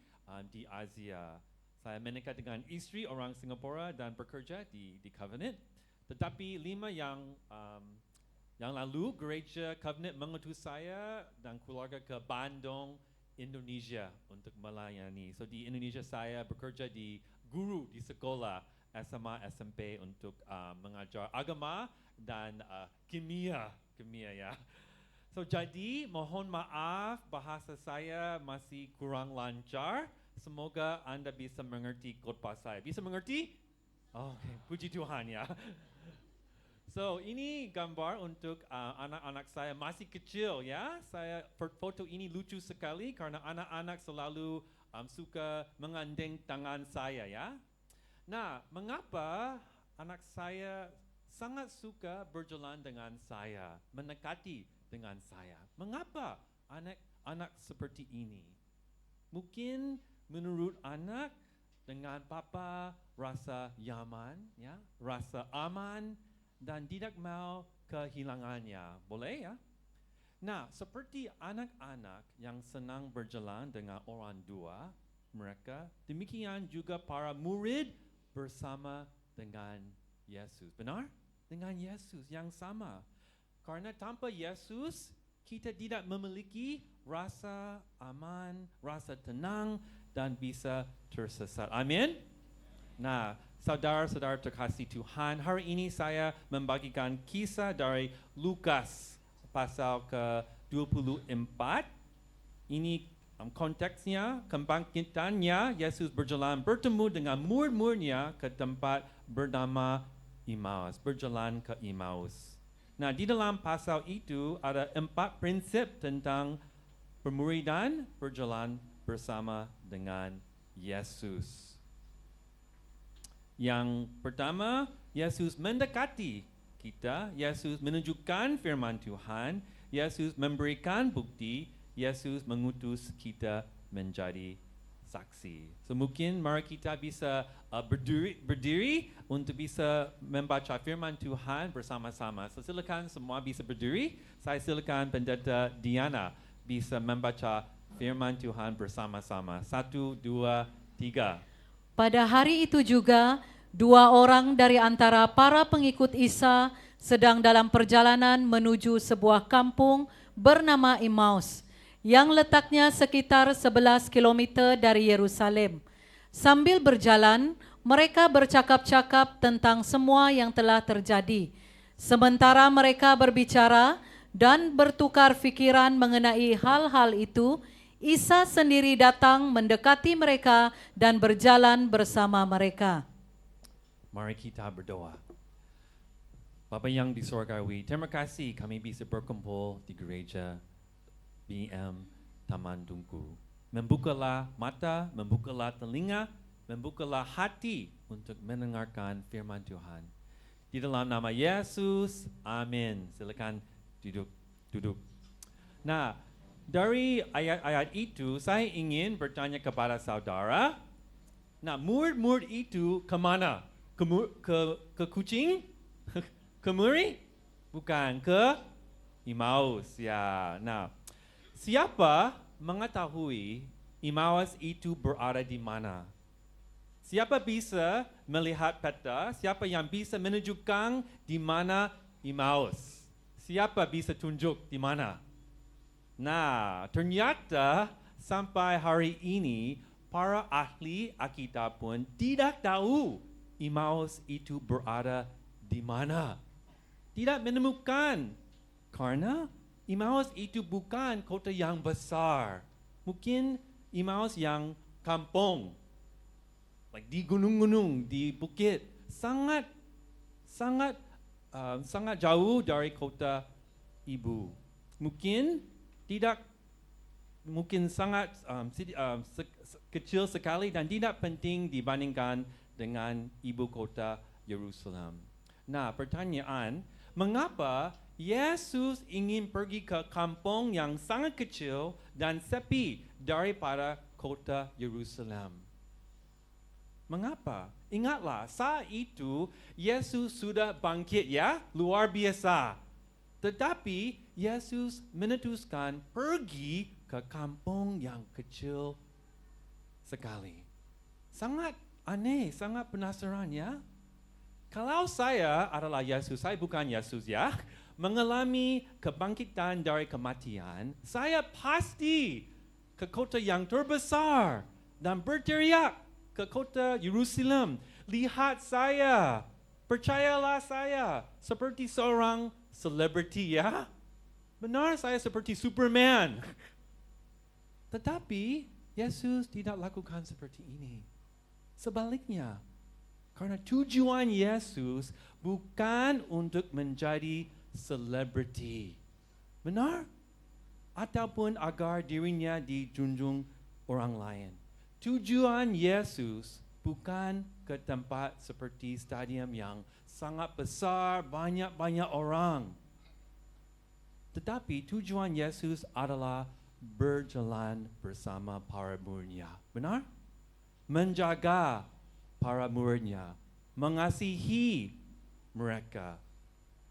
di Asia. Saya menikah dengan istri orang Singapura dan bekerja di Covenant. Tetapi 5 yang lalu gereja Covenant mengutus saya dan keluarga ke Bandung, Indonesia untuk melayani. So di Indonesia saya bekerja di guru di sekolah SMA SMP untuk mengajar agama dan kimia ya. So jadi mohon maaf bahasa saya masih kurang lancar. Semoga anda bisa mengerti khotbah saya. Bisa mengerti? Oh, okay. Puji Tuhan ya. So ini gambar untuk anak-anak saya masih kecil ya. Saya foto ini lucu sekali karena anak-anak selalu suka mengandeng tangan saya ya. Nah, mengapa anak saya sangat suka berjalan dengan saya, mendekati dengan saya? Mengapa anak-anak seperti ini? Mungkin menurut anak dengan papa rasa nyaman ya, rasa aman dan tidak mau kehilangannya. Boleh ya? Nah, seperti anak-anak yang senang berjalan dengan orang tua mereka, demikian juga para murid bersama dengan Yesus. Benar? Dengan Yesus yang sama. Karena tanpa Yesus, kita tidak memiliki rasa aman, rasa tenang, dan bisa tersesat. Amin? Nah, saudara-saudara terkasih Tuhan, hari ini saya membagikan kisah dari Lukas pasal ke-24. Ini konteksnya, kebangkitannya, Yesus berjalan bertemu dengan murid-muridnya ke tempat bernama Emmaus, berjalan ke Emmaus. Nah, di dalam pasal itu ada 4 prinsip tentang pemuridan berjalan bersama dengan Yesus. Yang pertama, Yesus mendekati kita, Yesus menunjukkan firman Tuhan, Yesus memberikan bukti, Yesus mengutus kita menjadi saksi. So mungkin mari kita bisa berdiri untuk bisa membaca firman Tuhan bersama-sama. So silakan semua bisa berdiri. Saya silakan pendeta Diana bisa membaca firman Tuhan bersama-sama. 1, 2, 3. Pada hari itu juga, 2 orang dari antara para pengikut Isa sedang dalam perjalanan menuju sebuah kampung bernama Emmaus, yang letaknya sekitar 11 km dari Yerusalem. Sambil berjalan, mereka bercakap-cakap tentang semua yang telah terjadi. Sementara mereka berbicara dan bertukar pikiran mengenai hal-hal itu, Isa sendiri datang mendekati mereka dan berjalan bersama mereka. Mari kita berdoa. Bapa yang di surgawi, terima kasih kami bisa berkumpul di gereja BM Taman Tungku. Membukalah mata, membukalah telinga, membukalah hati untuk mendengarkan firman Tuhan. Di dalam nama Yesus, amin. Silakan duduk. Nah, dari ayat-ayat itu saya ingin bertanya kepada saudara, Nah, murid-murid itu kemana? Ke kucing? Kemuri? Bukan, ke Emmaus. Ya, nah, siapa mengetahui Emmaus itu berada di mana? Siapa bisa melihat peta? Siapa yang bisa menunjukkan di mana Emmaus? Siapa bisa tunjuk di mana? Nah, ternyata sampai hari ini para ahli Alkitab pun tidak tahu Emmaus itu berada di mana. Tidak menemukan. Karena Emmaus itu bukan kota yang besar. Mungkin Emmaus yang kampung. Like di gunung-gunung, di bukit. Sangat jauh dari kota ibu. Mungkin sangat kecil sekali dan tidak penting dibandingkan dengan ibu kota Yerusalem. Nah, pertanyaan, mengapa Yesus ingin pergi ke kampung yang sangat kecil dan sepi daripada kota Yerusalem? Mengapa? Ingatlah, saat itu Yesus sudah bangkit ya, luar biasa. Tetapi Yesus memutuskan pergi ke kampung yang kecil sekali. Sangat aneh, sangat penasaran ya. Kalau saya adalah Yesus, saya bukan Yesus ya, mengalami kebangkitan dari kematian, saya pasti ke kota yang terbesar dan berteriak ke kota Yerusalem. Lihat saya, percayalah saya, seperti seorang selebriti ya. Benar, saya seperti Superman. Tetapi Yesus tidak lakukan seperti ini. Sebaliknya, karena tujuan Yesus bukan untuk menjadi selebriti. Benar? Ataupun agar dirinya dijunjung orang lain. Tujuan Yesus bukan ke tempat seperti stadium yang sangat besar, banyak-banyak orang. Tetapi tujuan Yesus adalah berjalan bersama para muridnya. Benar? Menjaga para muridnya, mengasihi mereka,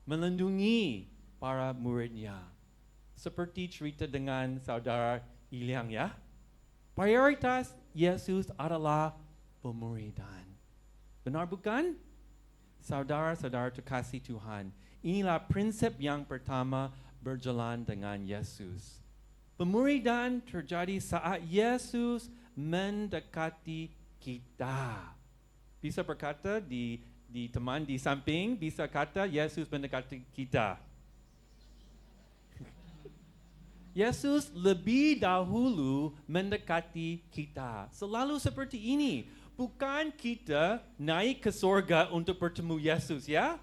melindungi para muridnya. Seperti cerita dengan saudara Iliang ya. Prioritas Yesus adalah pemuridan. Benar bukan? Saudara-saudara terkasih Tuhan, inilah prinsip yang pertama berjalan dengan Yesus. Pemuridan terjadi saat Yesus mendekati kita. Bisa berkata di teman di samping, bisa kata Yesus mendekati kita. Yesus lebih dahulu mendekati kita. Selalu seperti ini. Bukan kita naik ke sorga untuk bertemu Yesus ya.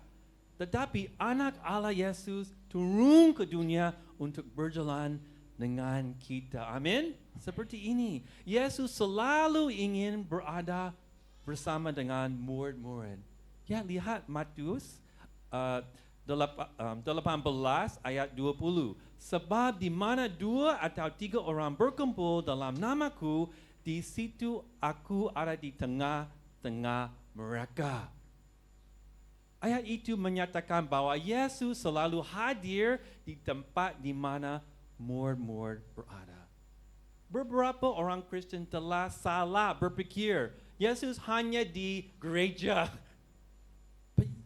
Tetapi anak Allah Yesus turun ke dunia untuk berjalan dengan kita. Amin. Seperti ini. Yesus selalu ingin berada bersama dengan murid-murid. Ya, lihat Matius 18 ayat 20. Sebab di mana 2 atau 3 orang berkumpul dalam namaku, di situ aku ada di tengah-tengah mereka. Ayat itu menyatakan bahwa Yesus selalu hadir di tempat di mana murid-murid berada. Beberapa orang Kristen telah salah berpikir, Yesus hanya di gereja.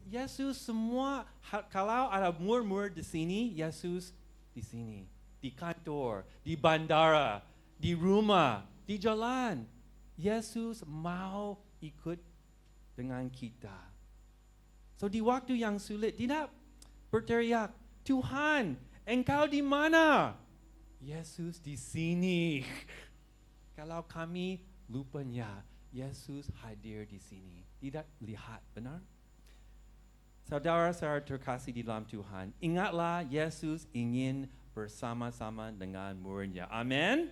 Yesus semua, kalau ada murid-murid di sini, Yesus di sini. Di kantor, di bandara, di rumah, di jalan. Yesus mau ikut dengan kita. So di waktu yang sulit, tidak berteriak, Tuhan, Engkau di mana? Yesus di sini. Kalau kami lupanya, Yesus hadir di sini. Tidak lihat, benar? Saudara-saudara terkasih di dalam Tuhan, ingatlah Yesus ingin bersama-sama dengan muridnya. Amin?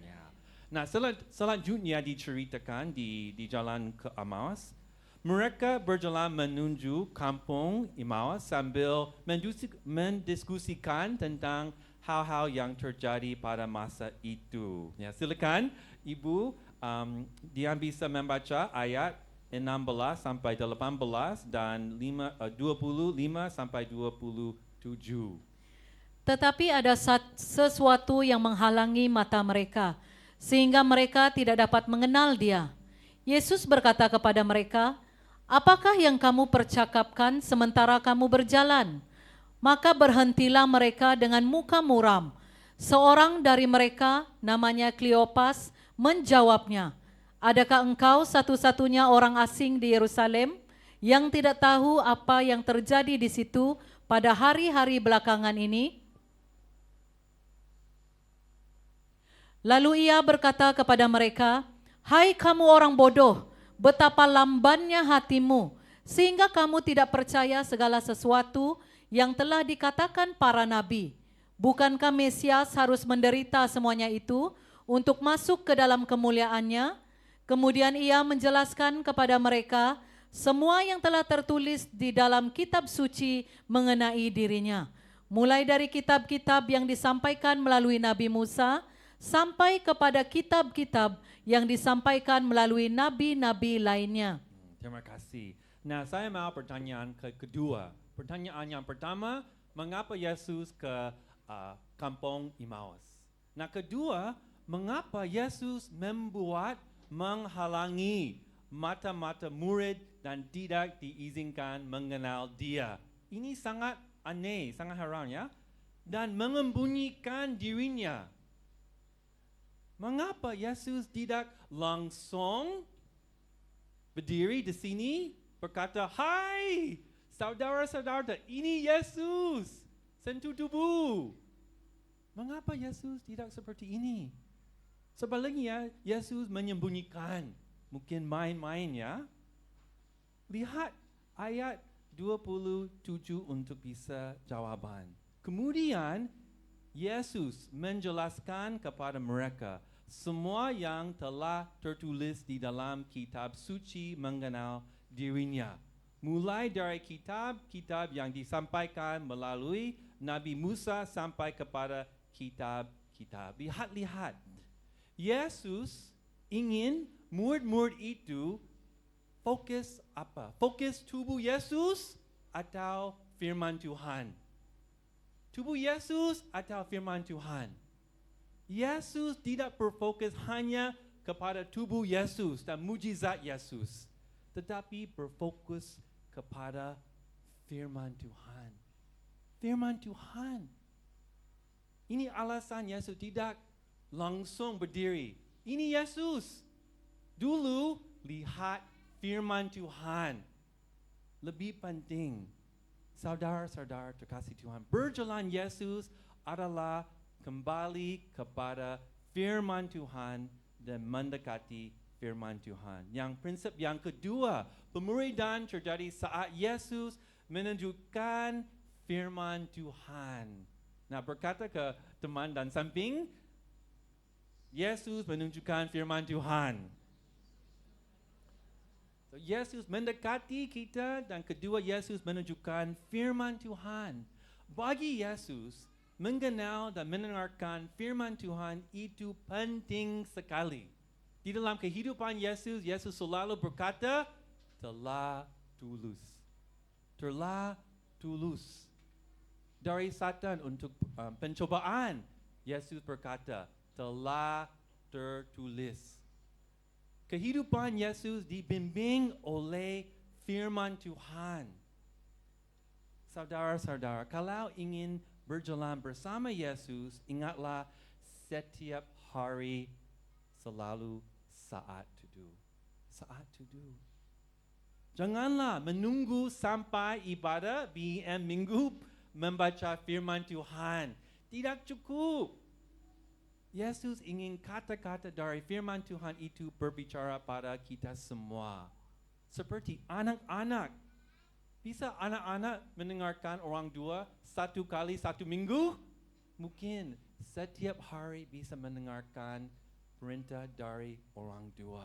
Ya. Nah, selanjutnya diceritakan di jalan ke Emmaus. Mereka berjalan menuju kampung Emmaus sambil mendiskusikan tentang hal-hal yang terjadi pada masa itu. Ya, silakan Ibu Dia bisa membaca ayat 16 sampai 18 dan 25 sampai 27. Tetapi ada sesuatu yang menghalangi mata mereka, sehingga mereka tidak dapat mengenal Dia. Yesus berkata kepada mereka, "Apakah yang kamu percakapkan sementara kamu berjalan?" Maka berhentilah mereka dengan muka muram. Seorang dari mereka, namanya Kleopas, menjawabnya, "Adakah engkau satu-satunya orang asing di Yerusalem yang tidak tahu apa yang terjadi di situ pada hari-hari belakangan ini?" Lalu ia berkata kepada mereka, "Hai kamu orang bodoh, betapa lambannya hatimu, sehingga kamu tidak percaya segala sesuatu yang telah dikatakan para nabi. Bukankah Mesias harus menderita semuanya itu untuk masuk ke dalam kemuliaannya?" Kemudian ia menjelaskan kepada mereka semua yang telah tertulis di dalam kitab suci mengenai dirinya, mulai dari kitab-kitab yang disampaikan melalui Nabi Musa, sampai kepada kitab-kitab yang disampaikan melalui nabi-nabi lainnya. Terima kasih. Nah, saya mau pertanyaan kedua. Pertanyaan yang pertama, mengapa Yesus ke kampung Emmaus? Nah, kedua, mengapa Yesus membuat menghalangi mata-mata murid dan tidak diizinkan mengenal Dia? Ini sangat aneh, sangat heran ya. Dan menyembunyikan dirinya. Mengapa Yesus tidak langsung berdiri di sini berkata, "Hai, saudara-saudara, ini Yesus, sentuh tubuh." Mengapa Yesus tidak seperti ini? Sebaliknya, Yesus menyembunyikan, mungkin main-main ya. Lihat ayat 27 untuk bisa jawaban. Kemudian, Yesus menjelaskan kepada mereka semua yang telah tertulis di dalam kitab suci mengenal dirinya. Mulai dari kitab-kitab yang disampaikan melalui Nabi Musa sampai kepada kitab-kitab. Lihat. Yesus ingin murid-murid itu fokus apa? Fokus tubuh Yesus atau firman Tuhan? Tubuh Yesus atau firman Tuhan? Yesus tidak berfokus hanya kepada tubuh Yesus dan mujizat Yesus, tetapi berfokus kepada firman Tuhan. Firman Tuhan. Ini alasan Yesus tidak langsung berdiri. Ini Yesus. Dulu lihat firman Tuhan. Lebih penting, saudara-saudara terkasih Tuhan, berjalan Yesus adalah kembali kepada firman Tuhan dan mendekati firman Tuhan. Yang prinsip yang kedua, pemuridan terjadi saat Yesus menunjukkan firman Tuhan. Nah, berkata ke teman dan samping, Yesus menunjukkan firman Tuhan. So, Yesus mendekati kita dan kedua Yesus menunjukkan firman Tuhan. Bagi Yesus, mengenal dan mendengarkan firman Tuhan itu penting sekali. Di dalam kehidupan Yesus, Yesus selalu berkata, telah tulus. Telah tulus. Dari Satan untuk pencobaan, Yesus berkata, telah tertulis. Kehidupan Yesus dibimbing oleh firman Tuhan. Saudara-saudara, kalau ingin berjalan bersama Yesus, ingatlah setiap hari selalu saat teduh. Saat teduh. Janganlah menunggu sampai ibadah BM minggu membaca firman Tuhan. Tidak cukup. Yesus ingin kata-kata dari firman Tuhan itu berbicara pada kita semua. Seperti anak-anak. Bisa anak-anak mendengarkan orang tua satu kali satu minggu? Mungkin setiap hari bisa mendengarkan perintah dari orang tua.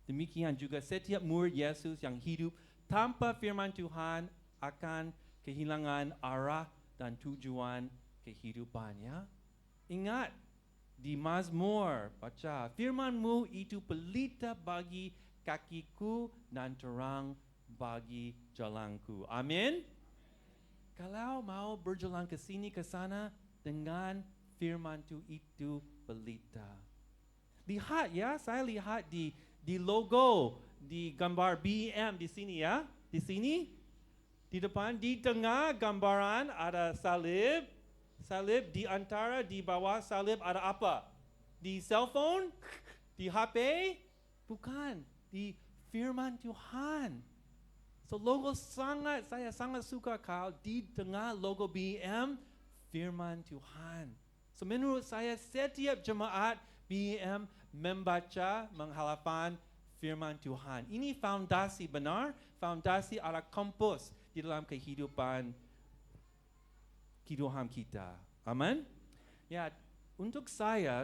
Demikian juga setiap murid Yesus yang hidup tanpa firman Tuhan akan kehilangan arah dan tujuan kehidupannya. Ingat, Di Mazmur, baca, firman-Mu itu pelita bagi kakiku dan terang bagi jalanku. Amin. Kalau mau berjalan ke sini ke sana dengan firman itu pelita. Lihat ya, saya lihat di logo, di gambar BM di sini ya. Di sini, di depan, di tengah gambaran ada salib. Salib di antara, di bawah salib ada apa? Di cellphone? Di HP? Bukan, di firman Tuhan. So logo saya sangat suka kalau di tengah logo BM, firman Tuhan. So menurut saya setiap jemaat BM membaca, menghafalkan firman Tuhan. Ini fondasi benar, fondasi ala kompos di dalam kehidupan kita. Amin? Ya, untuk saya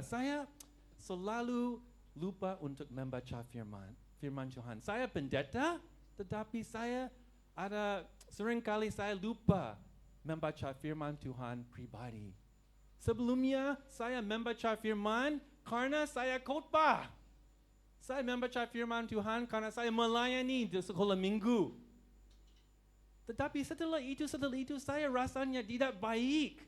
selalu lupa untuk membaca firman Tuhan. Saya pendeta, tetapi seringkali saya lupa membaca firman Tuhan pribadi. Sebelumnya saya membaca firman karena saya khotbah. Saya membaca firman Tuhan karena saya melayani di sekolah minggu. Tetapi setelah itu saya rasanya tidak baik.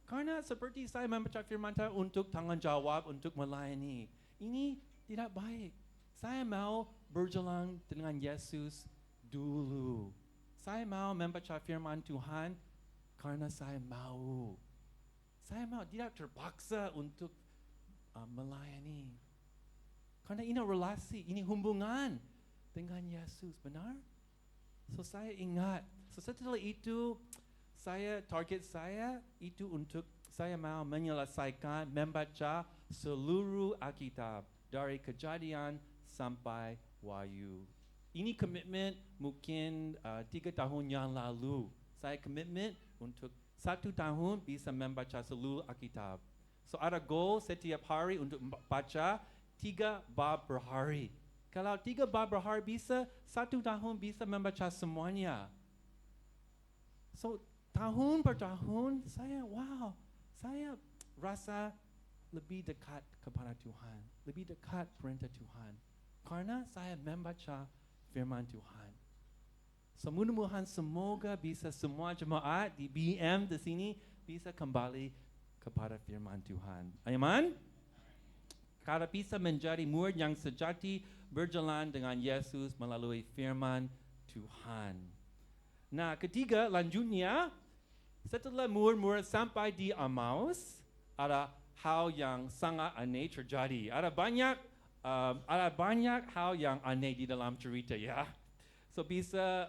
Karena seperti saya membaca firman Tuhan untuk tanggung jawab, untuk melayani. Ini tidak baik. Saya mau berjalan dengan Yesus dulu. Saya mau membaca firman Tuhan karena saya mau. Saya mau tidak terpaksa untuk melayani. Karena ini relasi, ini hubungan dengan Yesus, benar? So saya ingat, setelah itu target saya itu untuk saya mau menyelesaikan membaca seluruh Alkitab dari Kejadian sampai Wahyu. Ini komitmen mungkin 3 tahun yang lalu. Saya komitmen untuk 1 tahun bisa membaca seluruh Alkitab. So ada goal setiap hari untuk baca 3 bab per hari. Kalau 3 bab per hari bisa, 1 tahun bisa membaca semuanya. So tahun per tahun saya rasa lebih dekat kepada Tuhan, lebih dekat perintah Tuhan. Karena saya membaca firman Tuhan. So mudah-mudahan semoga bisa semua jemaat di BM di sini bisa kembali kepada firman Tuhan. Amin? Kalau bisa menjadi murid yang sejati berjalan dengan Yesus melalui firman Tuhan. Nah, ketiga lanjutnya, setelah murid-murid sampai di Emmaus, ada hal yang sangat aneh terjadi. Ada banyak hal yang aneh di dalam cerita ya. So bisa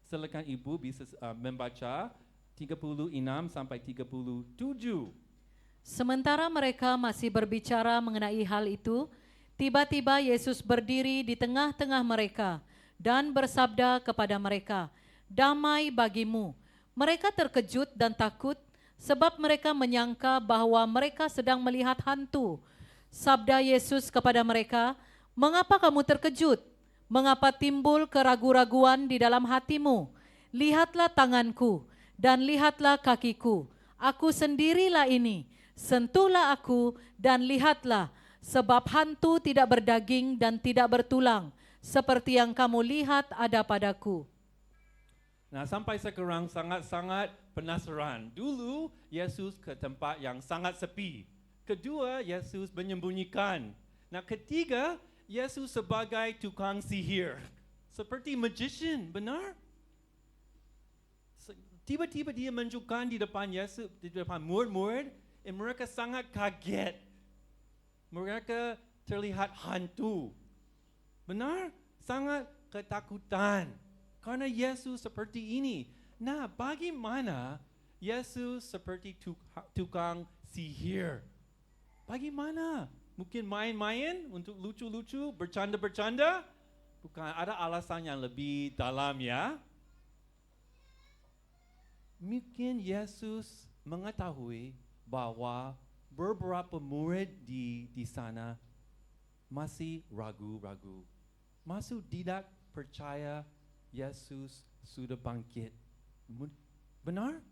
silakan ibu bisa membaca 36 sampai 37. Sementara mereka masih berbicara mengenai hal itu, tiba-tiba Yesus berdiri di tengah-tengah mereka dan bersabda kepada mereka, "Damai bagimu." Mereka terkejut dan takut sebab mereka menyangka bahwa mereka sedang melihat hantu. Sabda Yesus kepada mereka, "Mengapa kamu terkejut? Mengapa timbul keraguan-raguan di dalam hatimu? Lihatlah tanganku dan lihatlah kakiku. Aku sendirilah ini. Sentuhlah aku dan lihatlah, sebab hantu tidak berdaging dan tidak bertulang, seperti yang kamu lihat ada padaku." Nah, sampai sekarang sangat-sangat penasaran. Dulu Yesus ke tempat yang sangat sepi. Kedua, Yesus menyembunyikan. Nah, ketiga, Yesus sebagai tukang sihir. Seperti magician, benar? Tiba-tiba dia menunjukkan di depan Yesus, di depan murid-murid, mereka sangat kaget. Mereka terlihat hantu. Benar? Sangat ketakutan. Karena Yesus seperti ini. Nah, bagaimana Yesus seperti tukang sihir? Bagaimana? Mungkin main-main untuk lucu-lucu, bercanda-bercanda? Bukan, ada alasan yang lebih dalam ya. Mungkin Yesus mengetahui bahwa beberapa murid di sana masih ragu-ragu. Masih tidak percaya Yesus sudah bangkit. Benar?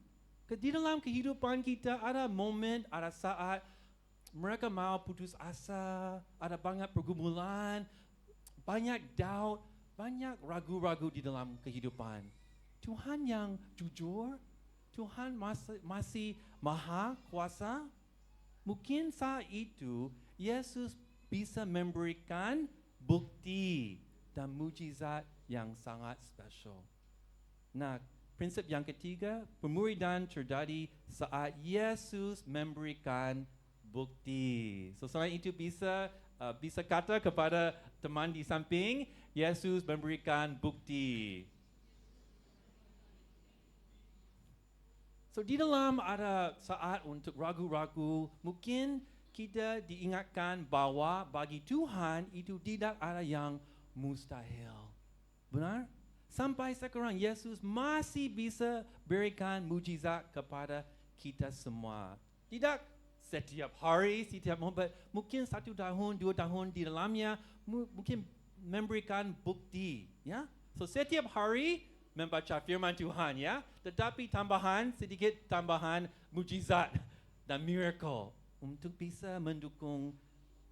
Di dalam kehidupan kita ada momen, ada saat mereka mau putus asa, ada banyak pergumulan, banyak doubt, banyak ragu-ragu di dalam kehidupan. Tuhan yang jujur, Tuhan masih maha kuasa. Mungkin saat itu Yesus bisa memberikan bukti dan mujizat yang sangat special. Nah, prinsip yang ketiga, pemuridan terjadi saat Yesus memberikan bukti. So selain itu bisa kata kepada teman di samping, Yesus memberikan bukti. So di dalam ada saat untuk ragu-ragu, mungkin kita diingatkan bahwa bagi Tuhan itu tidak ada yang mustahil. Benar? Sampai sekarang Yesus masih bisa berikan mujizat kepada kita semua. Tidak setiap hari, setiap moment, mungkin 1 tahun, 2 tahun di dalamnya, mungkin memberikan bukti. Ya? So setiap hari membaca firman Tuhan, ya, tetapi sedikit tambahan mujizat dan miracle untuk bisa mendukung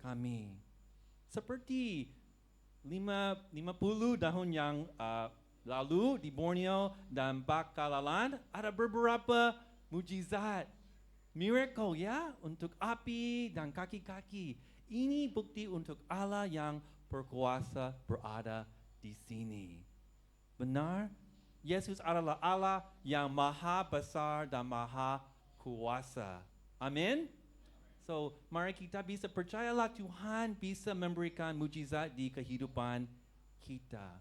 kami. Seperti 50 tahun yang lalu di Borneo dan Bangkalan ada beberapa mujizat, miracle, ya, untuk api dan kaki-kaki. Ini bukti untuk Allah yang berkuasa berada di sini. Benar? Yesus adalah Allah yang maha besar dan maha kuasa. Amin? So, mari kita bisa percayalah Tuhan bisa memberikan mujizat di kehidupan kita.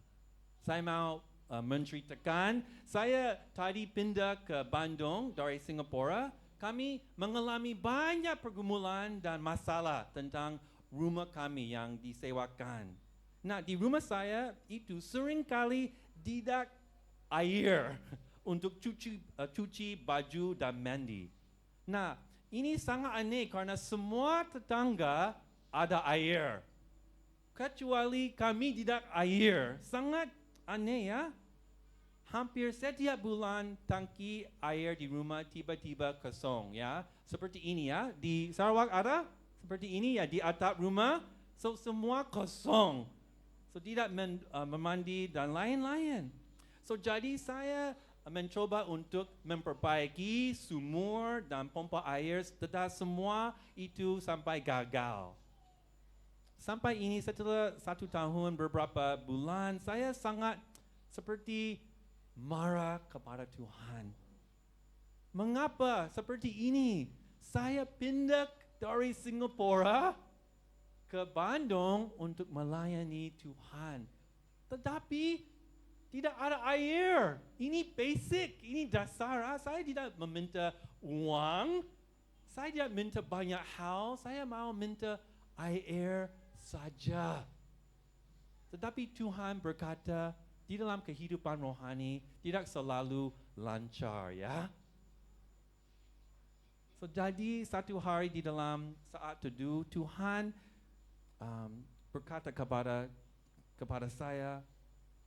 Saya mau menceritakan, saya tadi pindah ke Bandung dari Singapura. Kami mengalami banyak pergumulan dan masalah tentang rumah kami yang disewakan. Nah, di rumah saya itu seringkali tidak air untuk cuci baju dan mandi. Nah, ini sangat aneh karena semua tetangga ada air. Kecuali kami tidak air. Sangat aneh, ya. Hampir setiap bulan tangki air di rumah tiba-tiba kosong, ya. Seperti ini, ya. Di Sarawak ada seperti ini, ya, di atap rumah. So semua kosong. So tidak memandi dan lain-lain. So jadi saya mencoba untuk memperbaiki sumur dan pompa air, tetapi semua itu sampai gagal. Sampai ini setelah 1 tahun beberapa bulan, saya sangat seperti marah kepada Tuhan. Mengapa seperti ini? Saya pindah dari Singapura ke Bandung untuk melayani Tuhan. Tetapi tidak ada air. Ini basic, ini dasar. Saya tidak meminta uang. Saya tidak minta banyak hal. Saya mau minta air saja. Tetapi Tuhan berkata, di dalam kehidupan rohani tidak selalu lancar, ya. So jadi satu hari di dalam saat teduh, Tuhan berkata kepada saya,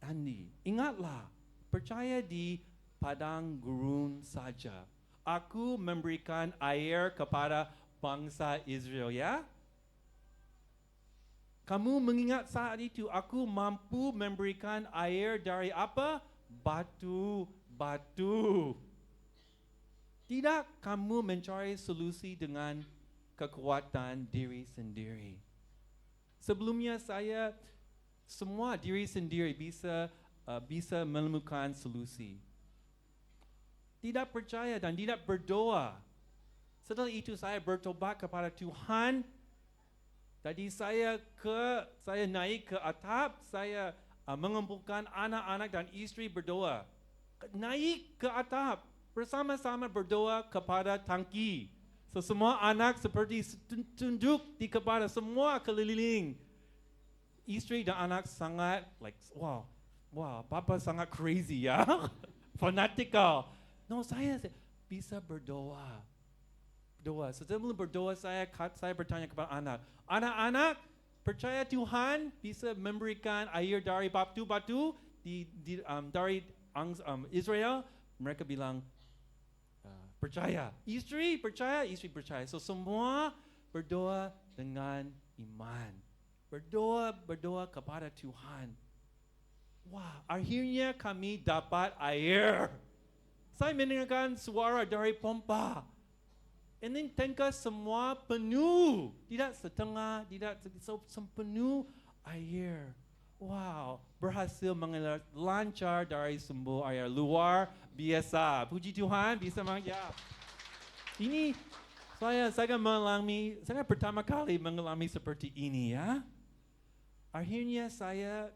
Andy, ingatlah, percaya di padang gurun saja. Aku memberikan air kepada bangsa Israel, ya. Kamu mengingat saat itu aku mampu memberikan air dari apa? Batu. Tidak kamu mencari solusi dengan kekuatan diri sendiri. Sebelumnya saya semua diri sendiri bisa menemukan solusi. Tidak percaya dan tidak berdoa. Setelah itu saya bertobat kepada Tuhan. Tadi saya naik ke atap, saya mengumpulkan anak-anak dan istri berdoa. Naik ke atap, bersama-sama berdoa kepada tangki. So, semua anak seperti tunduk di kepada semua keliling. Istri dan anak sangat wow, papa sangat crazy, ya. Fanatical. No, saya bisa berdoa. Sebelum berdoa saya bertanya kepada anak-anak, percaya Tuhan bisa memberikan air dari batu-batu dari Israel? Mereka bilang percaya. Istri percaya. So semua berdoa dengan iman. Berdoa kepada Tuhan. Wah, akhirnya kami dapat air. Saya mendengarkan suara dari pompa. And then tangga semua penuh. Tidak setengah, tidak penuh air. Wow, berhasil mengalir lancar dari sumber air luar biasa. Puji Tuhan, bisa ya. Ini saya pertama kali mengalami seperti ini ya. Akhirnya saya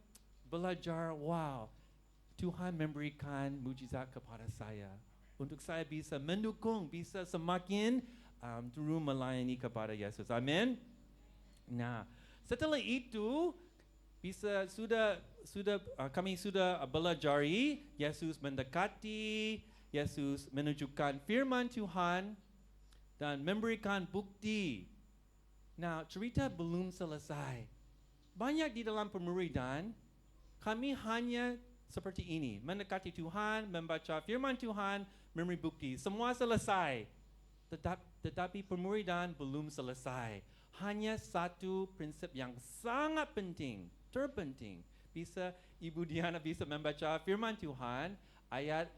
belajar, wow, Tuhan memberikan mujizat kepada saya. Untuk saya bisa mendukung, bisa semakin turun melayani kepada Yesus. Amin. Nah, setelah itu kami sudah belajari Yesus mendekati, Yesus menunjukkan firman Tuhan dan memberikan bukti. Nah, cerita belum selesai. Banyak di dalam pemuridan kami hanya seperti ini, mendekati Tuhan, membaca firman Tuhan, memberi bukti. Semua selesai. Tetapi pemuridan belum selesai. Hanya satu prinsip yang sangat penting, terpenting. Ibu Diana bisa membaca firman Tuhan ayat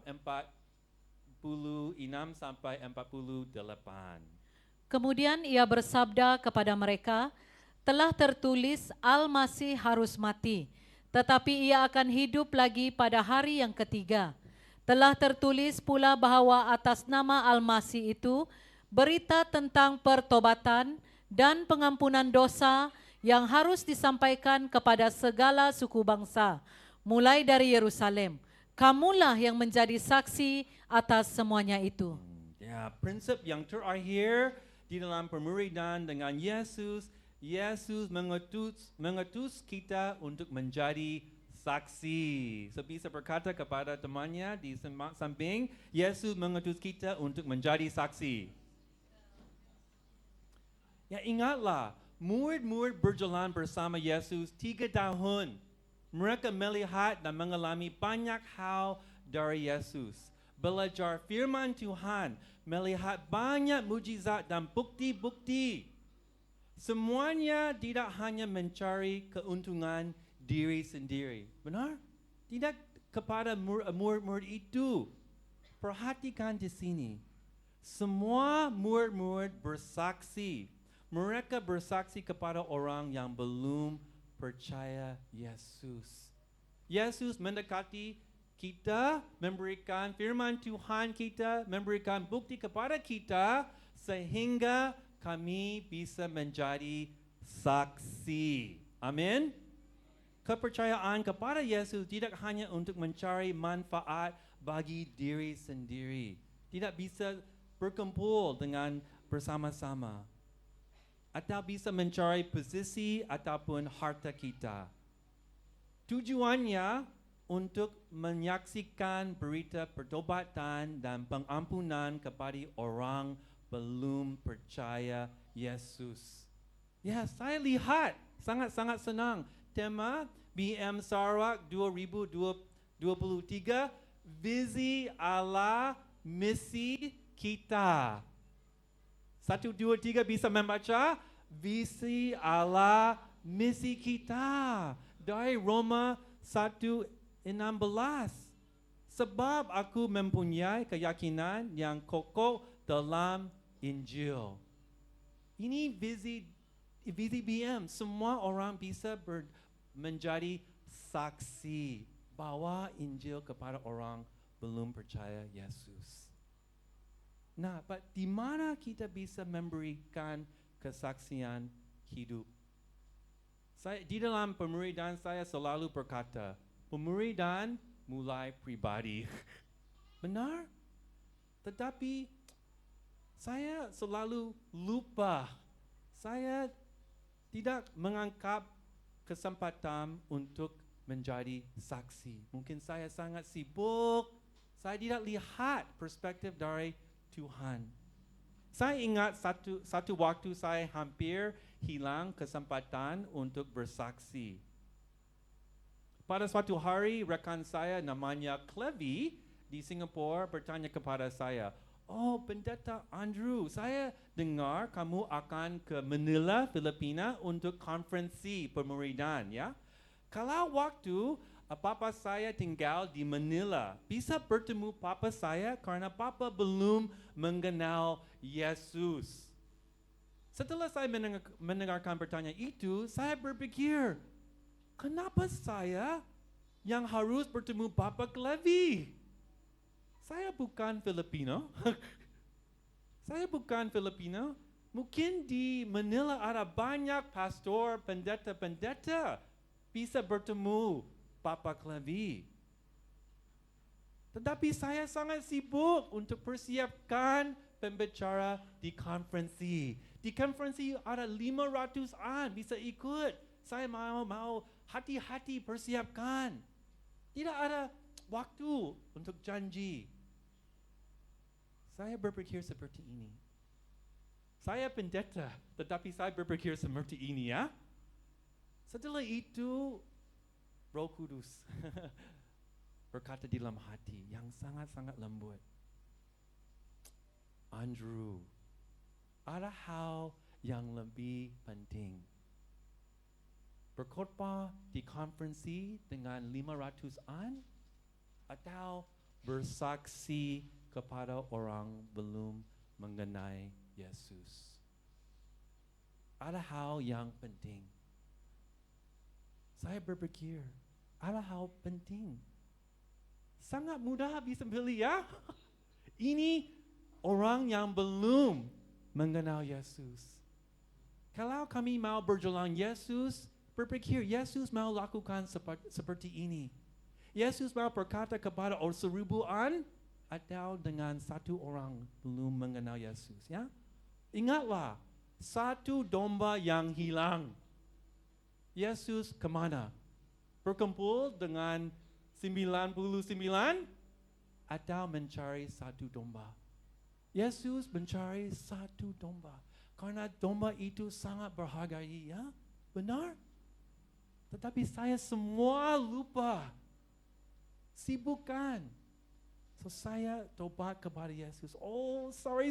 46 sampai 48. Kemudian ia bersabda kepada mereka, telah tertulis Al-Masih harus mati, tetapi ia akan hidup lagi pada hari yang ketiga. Telah tertulis pula bahwa atas nama Al-Masih itu, berita tentang pertobatan dan pengampunan dosa yang harus disampaikan kepada segala suku bangsa, mulai dari Yerusalem. Kamulah yang menjadi saksi atas semuanya itu. Ya, prinsip yang terakhir di dalam pemuridan dengan Yesus mengutus kita untuk menjadi saksi. So, bisa berkata kepada temannya di samping, Yesus mengutus kita untuk menjadi saksi. Ya, ingatlah, murid-murid berjalan bersama Yesus 3 tahun. Mereka melihat dan mengalami banyak hal dari Yesus. Belajar firman Tuhan, melihat banyak mujizat dan bukti-bukti. Semuanya tidak hanya mencari keuntungan diri sendiri. Benar? Tidak kepada murid-murid itu. Perhatikan di sini. Semua murid-murid bersaksi. Mereka bersaksi kepada orang yang belum percaya Yesus. Yesus mendekati kita, memberikan firman Tuhan kita, memberikan bukti kepada kita sehingga kami bisa menjadi saksi. Amin. Kepercayaan kepada Yesus tidak hanya untuk mencari manfaat bagi diri sendiri. Tidak bisa berkumpul dengan bersama-sama. Atau bisa mencari posisi ataupun harta kita. Tujuannya untuk menyaksikan berita pertobatan dan pengampunan kepada orang belum percaya Yesus. Ya, saya lihat sangat-sangat senang tema BM Sarawak 2023, visi Allah misi kita. 1, 2, 3 bisa membaca visi Allah misi kita dari Roma 1:16. Sebab aku mempunyai keyakinan yang kokoh dalam Injil. Ini visi BM. Semua orang bisa menjadi saksi bawa Injil kepada orang belum percaya Yesus. Nah, di mana kita bisa memberikan kesaksian hidup? Di dalam pemuridan saya selalu berkata, pemuridan mulai pribadi. Benar? Tetapi saya selalu lupa. Saya tidak menganggap kesempatan untuk menjadi saksi. Mungkin saya sangat sibuk. Saya tidak lihat perspektif dari Tuhan. Saya ingat satu waktu saya hampir hilang kesempatan untuk bersaksi. Pada suatu hari rekan saya namanya Clevy di Singapura bertanya kepada saya, Oh, Pendeta Andrew, saya dengar kamu akan ke Manila, Filipina untuk konferensi pemuridan, ya? Kalau waktu papa saya tinggal di Manila, bisa bertemu papa saya karena papa belum mengenal Yesus. Setelah saya mendengarkan pertanyaan itu, saya berpikir, kenapa saya yang harus bertemu Papa Clevy? Saya bukan Filipino. Saya bukan Filipino. Mungkin di Manila ada banyak pastor, pendeta-pendeta bisa bertemu Papa Clevy. Tetapi saya sangat sibuk untuk persiapkan pembicara di konferensi. Di konferensi ada 500-an bisa ikut. Saya mau hati-hati persiapkan. Tidak ada waktu untuk janji. Saya berpikir seperti ini. Saya pendeta, tetapi saya berpikir seperti ini, ya. Setelah itu, Roh Kudus berkata di dalam hati yang sangat-sangat lembut. Andrew, ada hal yang lebih penting. Berkhotbah di konferensi dengan 500-an atau bersaksi kepada orang belum mengenai Yesus. Ada hal yang penting. Saya berpikir, ada hal penting. Sangat mudah bisa pilih, ya. Ini orang yang belum mengenal Yesus. Kalau kami mau berjalan Yesus, berpikir Yesus mau lakukan seperti ini. Yesus mau berkata kepada orang 1000-an atau dengan satu orang belum mengenal Yesus, ya. Ingatlah, satu domba yang hilang. Yesus kemana? Berkumpul dengan 99 atau mencari satu domba? Yesus mencari satu domba. Karena domba itu sangat berharga, ya. Benar? Tetapi saya semua lupa. Sibukkan. So saya tobat kepada Yesus. Oh, sorry.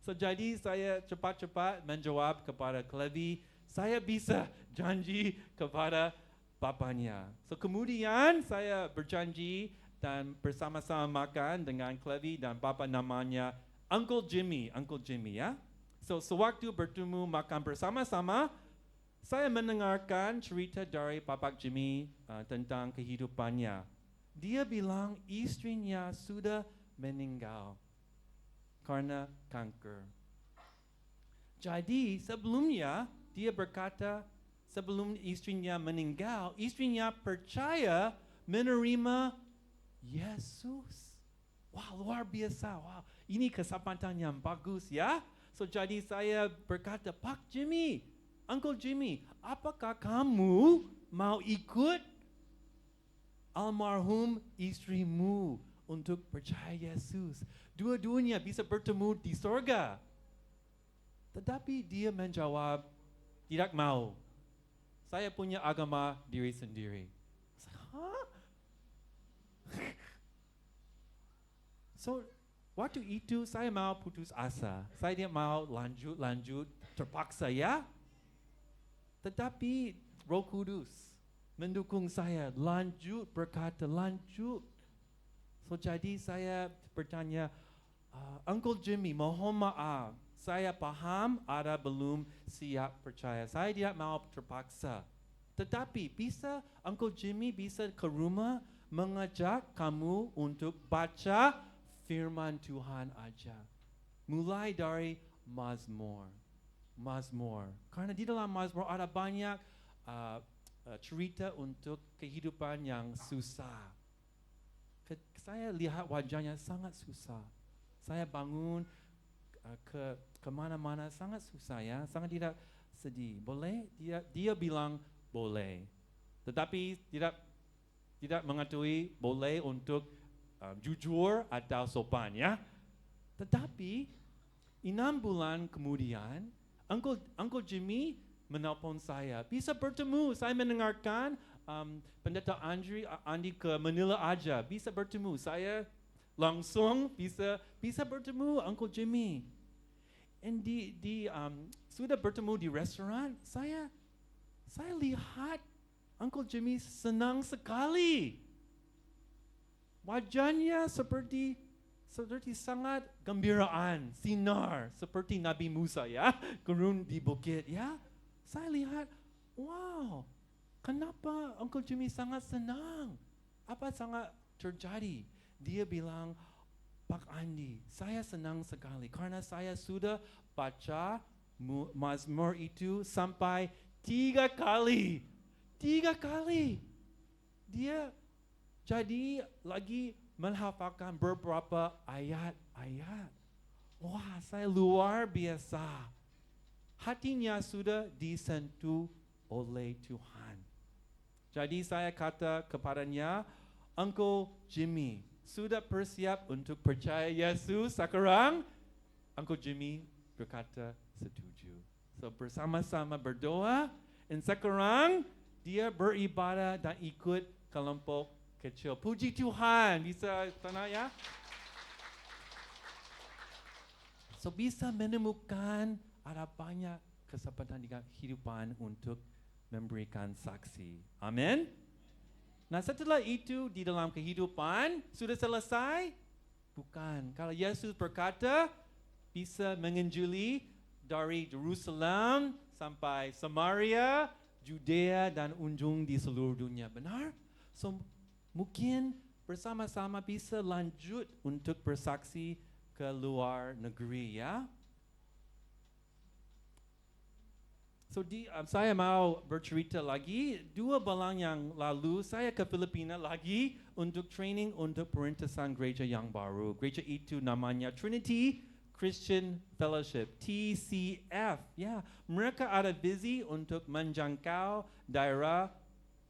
So jadi saya cepat-cepat menjawab kepada Clevy. Saya bisa janji kepada bapaknya. So kemudian saya berjanji dan bersama-sama makan dengan Clevy dan bapa namanya Uncle Jimmy, ya. So sewaktu bertemu makan bersama-sama, saya mendengarkan cerita dari Bapak Jimmy tentang kehidupannya. Dia bilang istrinya sudah meninggal karena kanker. Jadi sebelumnya dia berkata sebelum istrinya meninggal, istrinya percaya menerima Yesus. Wah, luar biasa. Wah, ini kesempatan yang bagus, ya. So jadi saya berkata, Pak Jimmy, Uncle Jimmy, apakah kamu mau ikut almarhum istrimu untuk percaya Yesus? Dua-duanya bisa bertemu di sorga. Tetapi dia menjawab, tidak mau. Saya punya agama diri sendiri. Hah? So, waktu itu saya mau putus asa. Saya tidak mau lanjut, terpaksa, ya. Tetapi Roh Kudus mendukung saya, berkata lanjut. So jadi saya bertanya, Uncle Jimmy, mohon maaf, saya paham ada belum siap percaya. Saya tidak mau terpaksa. Tetapi bisa Uncle Jimmy bisa ke rumah mengajak kamu untuk baca firman Tuhan aja. Mulai dari Mazmur. Karena di dalam Mazmur ada banyak cerita untuk kehidupan yang susah. Saya lihat wajahnya sangat susah. Saya bangun ke kemana-mana sangat susah, ya, sangat tidak sedih. Boleh? Dia bilang boleh. Tetapi tidak mengetahui boleh untuk jujur atau sopan, ya. Tetapi 6 bulan kemudian Uncle Jimmy menelpon saya. Bisa bertemu. Saya mendengarkan Pendeta Andi ke Manila aja. Bisa bertemu. Saya langsung bisa bertemu Uncle Jimmy. And sudah bertemu di restoran, saya lihat Uncle Jimmy senang sekali. Wajahnya seperti sangat gembiraan, sinar seperti Nabi Musa ya, turun di bukit ya. Saya lihat, wow, kenapa Uncle Jimmy sangat senang? Apa sangat terjadi? Dia bilang, Pak Andi, saya senang sekali karena saya sudah baca Mazmur itu sampai 3 kali. 3 kali. Dia jadi lagi menghafalkan beberapa ayat-ayat. Wah, saya luar biasa. Hatinya sudah disentuh oleh Tuhan. Jadi saya kata kepadanya, Uncle Jimmy, sudah bersiap untuk percaya Yesus sekarang? Uncle Jimmy berkata setuju. So bersama-sama berdoa, dan sekarang dia beribadah dan ikut kelompok kecil. Puji Tuhan, bisa tanah ya? So bisa menemukan ada banyak kesempatan di kehidupan untuk memberikan saksi. Amin. Nah setelah itu di dalam kehidupan sudah selesai? Bukan. Kalau Yesus berkata bisa menginjili dari Jerusalem sampai Samaria, Judea dan ujung di seluruh dunia. Benar? So mungkin bersama-sama bisa lanjut untuk bersaksi ke luar negeri ya. So saya mau bercerita lagi, 2 bulan yang lalu saya ke Filipina lagi untuk training untuk perintisan gereja yang baru. Gereja itu namanya Trinity Christian Fellowship, TCF. Ya, mereka ada visi untuk menjangkau daerah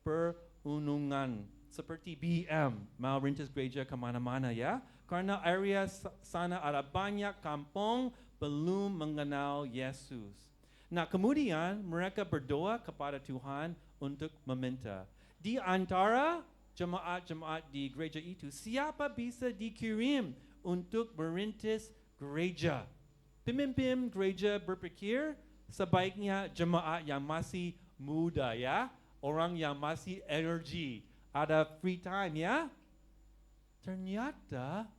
perunungan seperti BM, mau rintis gereja kemana-mana ya. Karena area sana ada banyak kampung belum mengenal Yesus. Nah kemudian mereka berdoa kepada Tuhan untuk meminta. Di antara jemaat-jemaat di gereja itu, siapa bisa dikirim untuk merintis gereja? Pemimpin gereja berpikir sebaiknya jemaat yang masih muda ya, orang yang masih energi, ada free time ya. Ternyata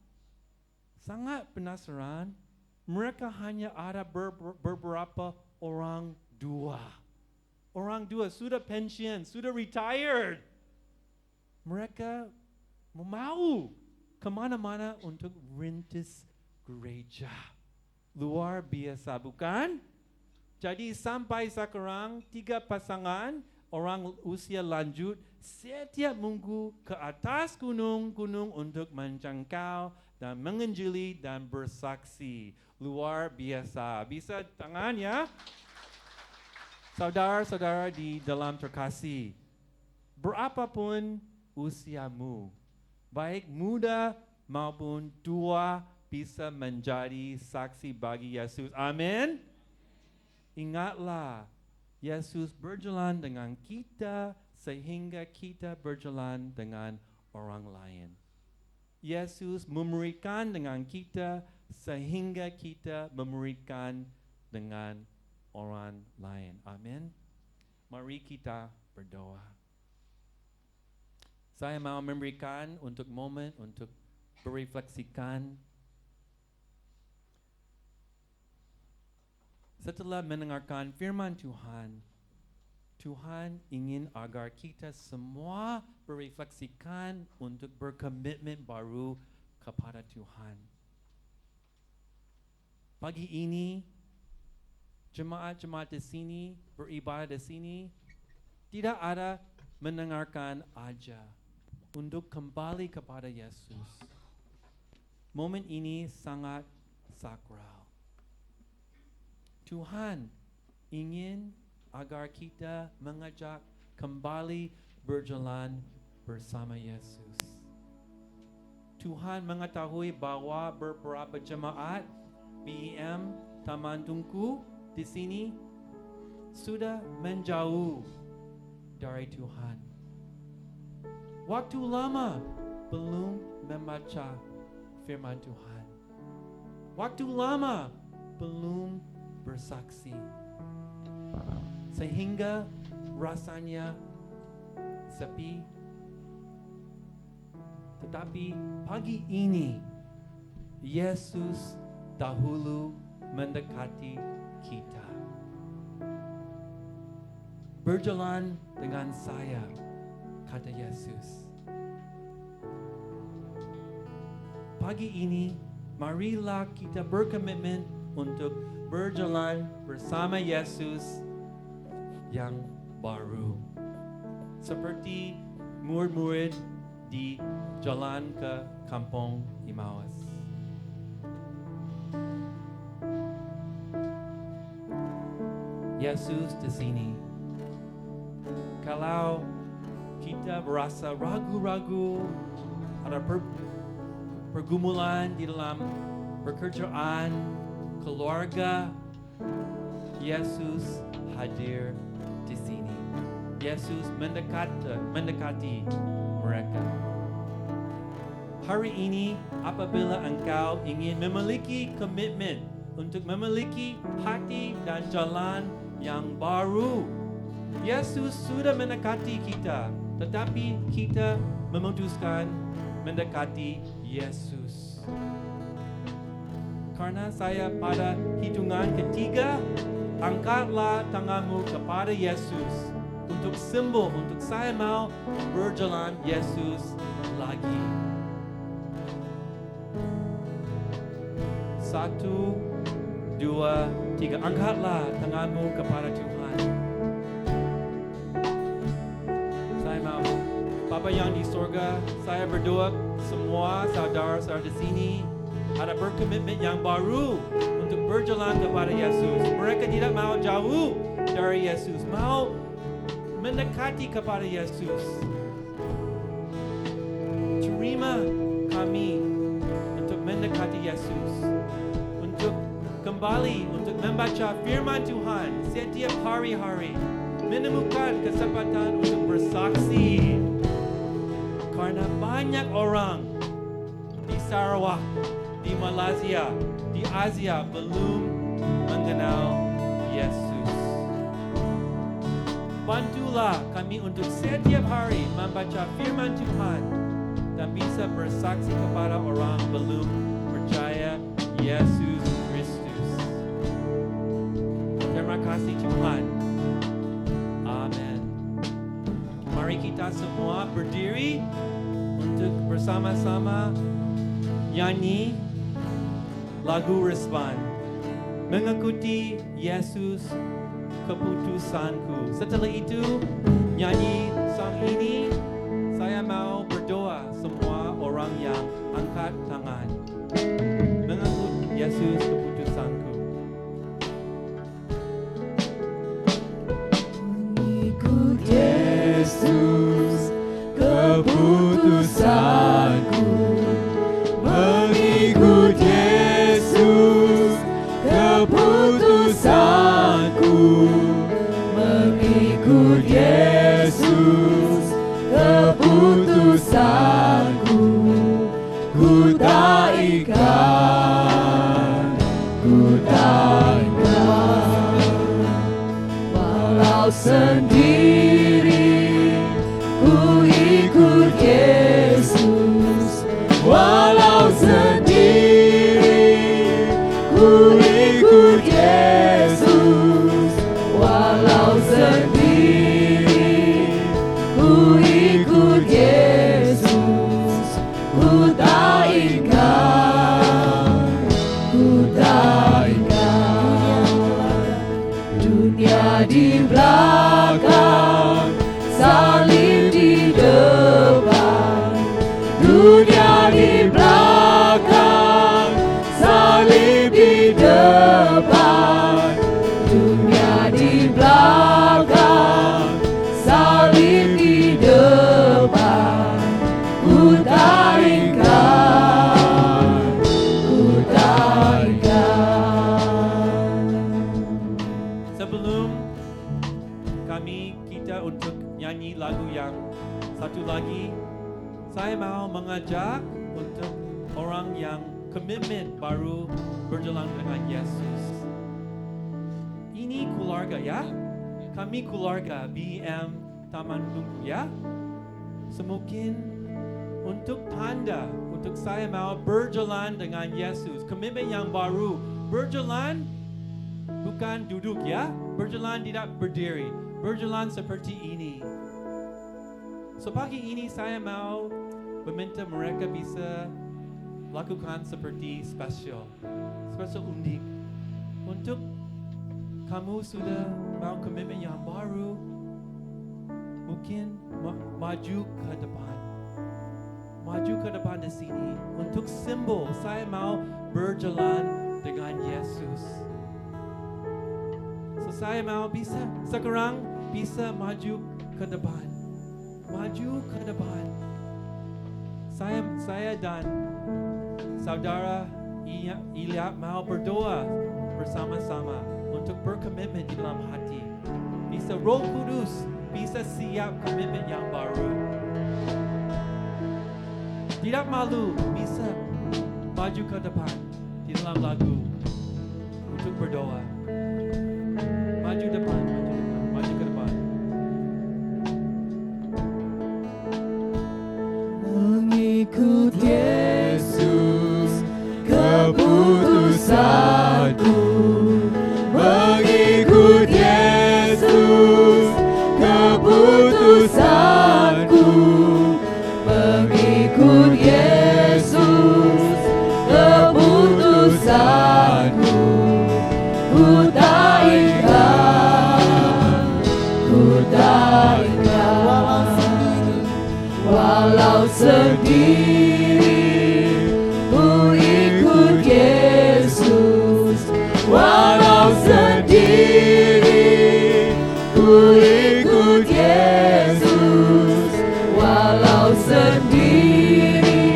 sangat penasaran, mereka hanya ada beberapa orang dua. Orang dua sudah pensiun, sudah retired. Mereka mau kemana-mana untuk rintis gereja. Luar biasa bukan? Jadi sampai sekarang 3 pasangan orang usia lanjut setiap minggu ke atas gunung-gunung untuk menjangkau dan menginjili dan bersaksi. Luar biasa. Bisa tangan ya? Saudara-saudara di dalam terkasih, berapapun usiamu, baik muda maupun tua, bisa menjadi saksi bagi Yesus. Amin. Ingatlah, Yesus berjalan dengan kita sehingga kita berjalan dengan orang lain. Yesus memberikan dengan kita sehingga kita memberikan dengan orang lain. Amin. Mari kita berdoa. Saya mau memberikan untuk momen untuk berefleksikan. Setelah mendengarkan firman Tuhan, Tuhan ingin agar kita semua berefleksikan untuk berkomitmen baru kepada Tuhan. Pagi ini, jemaat-jemaat di sini, beribadah di sini, tidak ada mendengarkan aja untuk kembali kepada Yesus. Momen ini sangat sakral. Tuhan ingin agar kita mengajak kembali berjalan bersama Yesus. Tuhan mengetahui bahwa beberapa jemaat BEM Taman Tungku di sini sudah menjauh dari Tuhan. Waktu lama belum membaca firman Tuhan. Waktu lama belum bersaksi. Sehingga rasanya sepi. Tetapi pagi ini Yesus dahulu mendekati kita. Berjalan dengan saya, kata Yesus. Pagi ini, marilah kita berkomitmen untuk berjalan bersama Yesus yang baru. Seperti murid-murid di jalan ke kampung Emmaus. Yesus di sini. Kalau kita berasa ragu-ragu, ada pergumulan di dalam pekerjaan, keluarga, Yesus hadir di sini. Yesus mendekati mereka. Hari ini, apabila engkau ingin memiliki komitmen untuk memiliki hati dan jalan yang baru, Yesus sudah mendekati kita, tetapi kita memutuskan mendekati Yesus. Karena saya pada hitungan ketiga, angkatlah tanganmu kepada Yesus untuk sembuh, untuk saya mau berjalan Yesus lagi. 1, 2, 3, angkatlah tanganmu kepada Tuhan. Saya mau, Bapa yang di surga, saya berdoa semua saudara-saudara di sini ada berkomitmen yang baru untuk berjalan kepada Yesus. Mereka tidak mau jauh dari Yesus, mau mendekati kepada Yesus. Terima kami untuk mendekati Yesus, untuk kembali untuk membaca firman Tuhan setiap hari-hari, menemukan kesempatan untuk bersaksi. Karena banyak orang di Sarawak, di Malaysia, di Asia belum mengenal Yesus. Bantulah kami untuk setiap hari membaca firman Tuhan dan bisa bersaksi kepada orang belum percaya Yesus Kristus. Terima kasih Tuhan. Amin. Mari kita semua berdiri untuk bersama-sama nyanyi lagu respon. Mengikuti Yesus keputusanku. Setelah itu nyanyi sang ini, saya mau berdoa semua orang yang angkat tangan. Mengikuti Yesus keputusanku. Mengikut Yesus keputusanku. Mengikut Yesus keputusanku. Mengikut Yesus keputusanku. Ku tak ikat, walau sendiri ku ikut Yesus. Walau sendiri ku ikut Yesus. Walau sendiri ku ikut Yesus. Ku tak ikat, dunia di belakang, salib di depan. Dunia di belakang, salib di depan. Dunia di belakang, salib di depan. Ku tak ikat, ku tak ikat. Sebelum kita untuk nyanyi lagu yang satu lagi, saya mau mengajak untuk orang yang komitmen baru berjalan dengan Yesus. Ini keluarga ya. Kami keluarga BM Taman Tungku ya. Semungkin untuk tanda, untuk saya mau berjalan dengan Yesus. Komitmen yang baru. Berjalan bukan duduk ya. Berjalan tidak berdiri. Berjalan seperti ini. So pagi ini saya mau meminta mereka bisa lakukan seperti spesial unik. Untuk kamu sudah mau komitmen yang baru, mungkin maju ke depan. Maju ke depan di sini. Untuk simbol, saya mau berjalan dengan Yesus. So saya mau bisa, sekarang bisa maju ke depan. Maju ke depan. Saya dan saudara Ilya mau berdoa bersama-sama untuk berkomitmen di dalam hati. Bisa Roh Kudus, bisa siap komitmen yang baru. Tidak malu, bisa maju ke depan di dalam lagu untuk berdoa. Maju depan, maju ke depan. Mengikut Yesus, keputusanku. Mengikut Yesus, keputusanku. Mengikut Yesus, keputusanku. Ku tak ingat, ku tak ingat. Walau sendiri, ku ikut Yesus. Walau sendiri, ku ikut Yesus. Walau sendiri,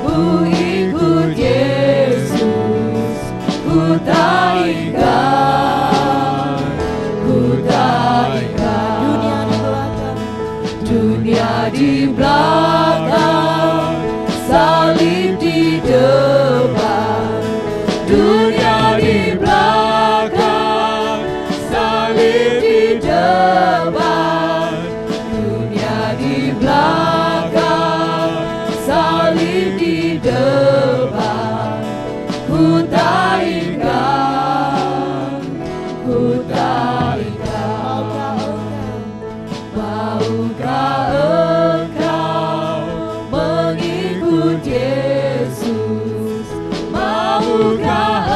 ku ikut Yesus. Ku tak ingat, ku tak ingat. Dunia di belakang, salib di depan. Dunia di belakang, salib di depan. Dunia di belakang, salib di depan. Ku tak ingat, ku tak ingat. Maukah engkau mengikut Yesus? Maukah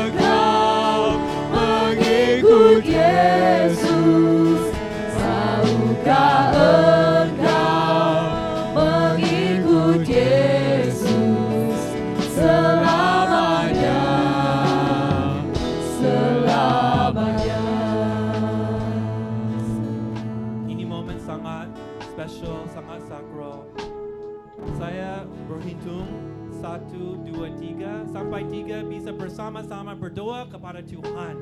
engkau mengikut Yesus? Maukah engkau mengikut Yesus selamanya? Selamanya. Ini momen sangat spesial, sangat sakral. Saya berhitung 1, 2, 3 sampai 3 bisa bersama-sama berdoa kepada Tuhan.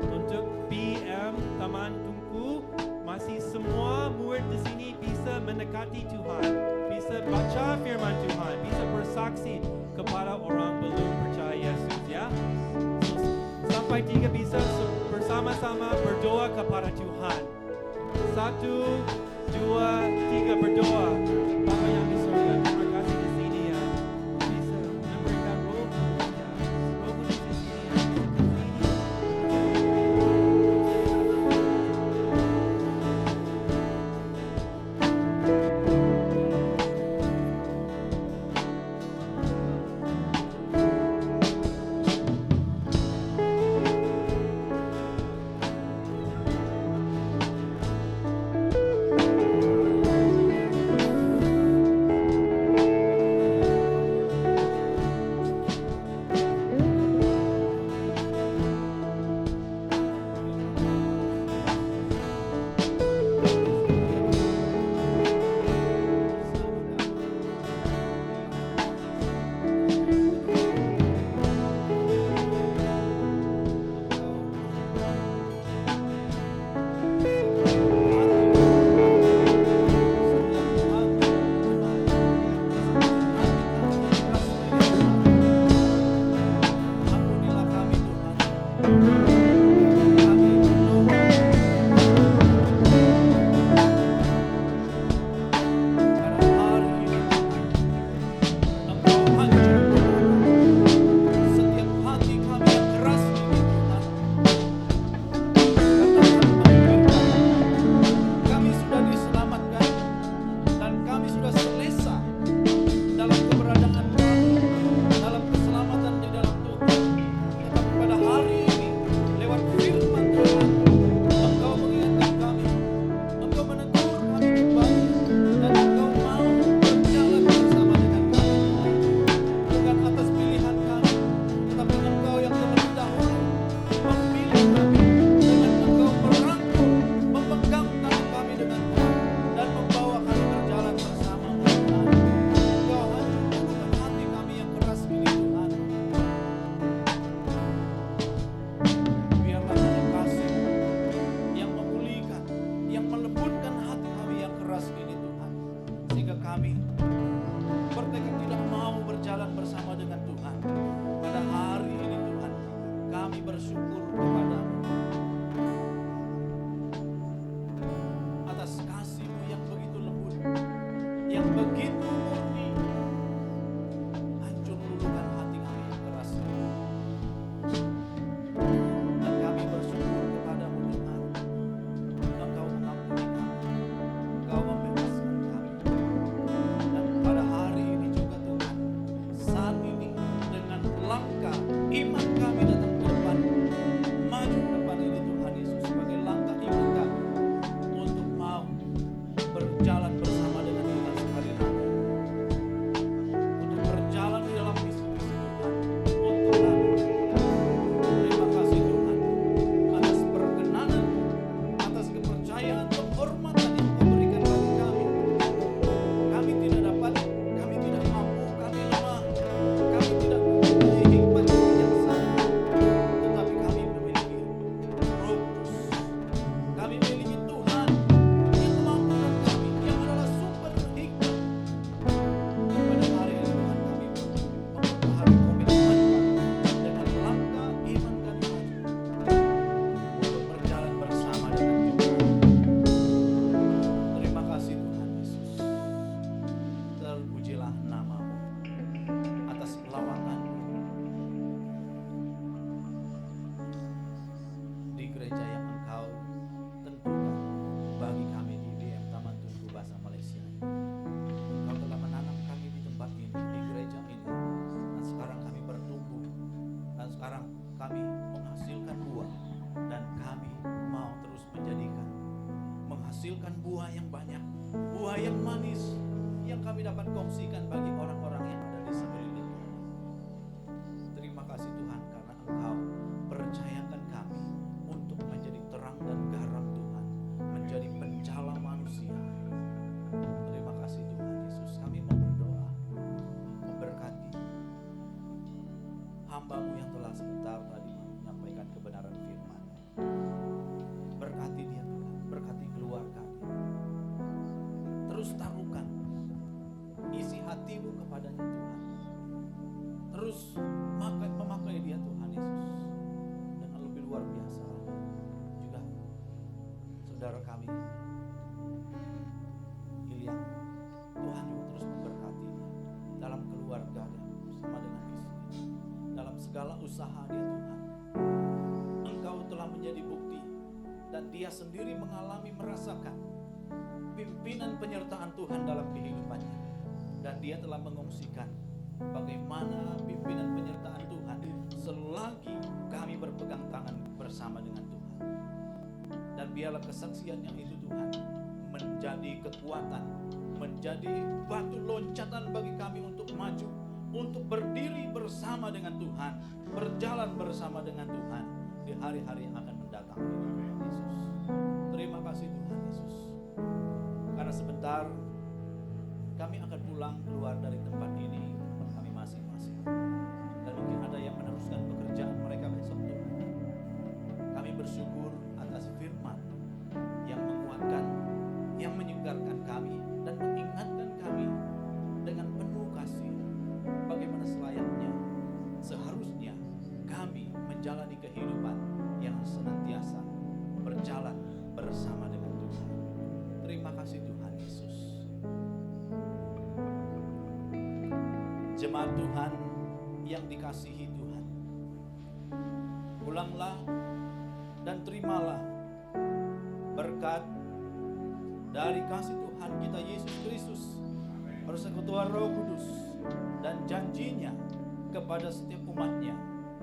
Untuk BM Taman Tungku, masih semua murid di sini bisa mendekati Tuhan, bisa baca firman Tuhan, bisa bersaksi kepada orang belum percaya Yesus ya. So, sampai 3 bisa bersama-sama berdoa kepada Tuhan. 1, 2, 3 berdoa. Bapa yang di surga, terima kasih di sini ya. Bisa memberikan Roh Kudus ya. Roh Kudus di sini ya. gereja yang Engkau tentukan bagi kami di BM Taman Tunku Bahasa Malaysia. Engkau telah menanam kami di tempat ini, di gereja ini, dan sekarang kami bertumbuh, dan sekarang kami menghasilkan buah, dan kami mau terus menghasilkan buah yang banyak, buah yang manis, yang kami dapat kongsikan bagi orang-orang yang ada di sekeliling kami. Terima kasih Tuhan, karena Engkau percayakan kami untuk menjadi terang dan garam Tuhan, menjadi pencala manusia. Terima kasih Tuhan Yesus. Kami mau berdoa, memberkati hamba-Mu yang telah sebentar tadi menyampaikan kebenaran firman. Berkati dia Tuhan, berkati keluarganya. Terus taruhkan isi hati-Mu kepadanya Tuhan. Terus memakai dia Tuhan Yesus dengan lebih luar biasa lagi. Juga saudara kami Ilya, Tuhan juga terus memberkati dia dalam keluarga dia bersama dengan istri, dalam segala usaha dia Tuhan. Engkau telah menjadi bukti dan dia sendiri mengalami, merasakan pimpinan penyertaan Tuhan dalam kehidupannya, dan dia telah mengungsikan bagaimana pimpinan penyertaan Tuhan selagi kami berpegang tangan bersama dengan Tuhan. Dan biarlah kesaksian yang itu Tuhan menjadi kekuatan, menjadi batu loncatan bagi kami untuk maju, untuk berdiri bersama dengan Tuhan, berjalan bersama dengan Tuhan di hari-hari yang akan mendatang ini Tuhan Yesus. Terima kasih Tuhan Yesus, karena sebentar kami akan pulang keluar dari tempat ini, tempat kami masing-masing, dan mungkin ada yang meneruskan pekerjaan mereka besok Tuhan. Kami bersyukur atas firman yang menguatkan, yang menyegarkan kami dan mengingatkan kami dengan penuh kasih bagaimana selayaknya, seharusnya kami menjalani kehidupan yang senantiasa berjalan bersama dengan Tuhan. Terima kasih Tuhan Yesus. Jemaat Tuhan yang dikasihi Tuhan, pulanglah dan terimalah berkat dari kasih Tuhan kita Yesus Kristus, persekutuan Roh Kudus, dan janjinya kepada setiap umatnya.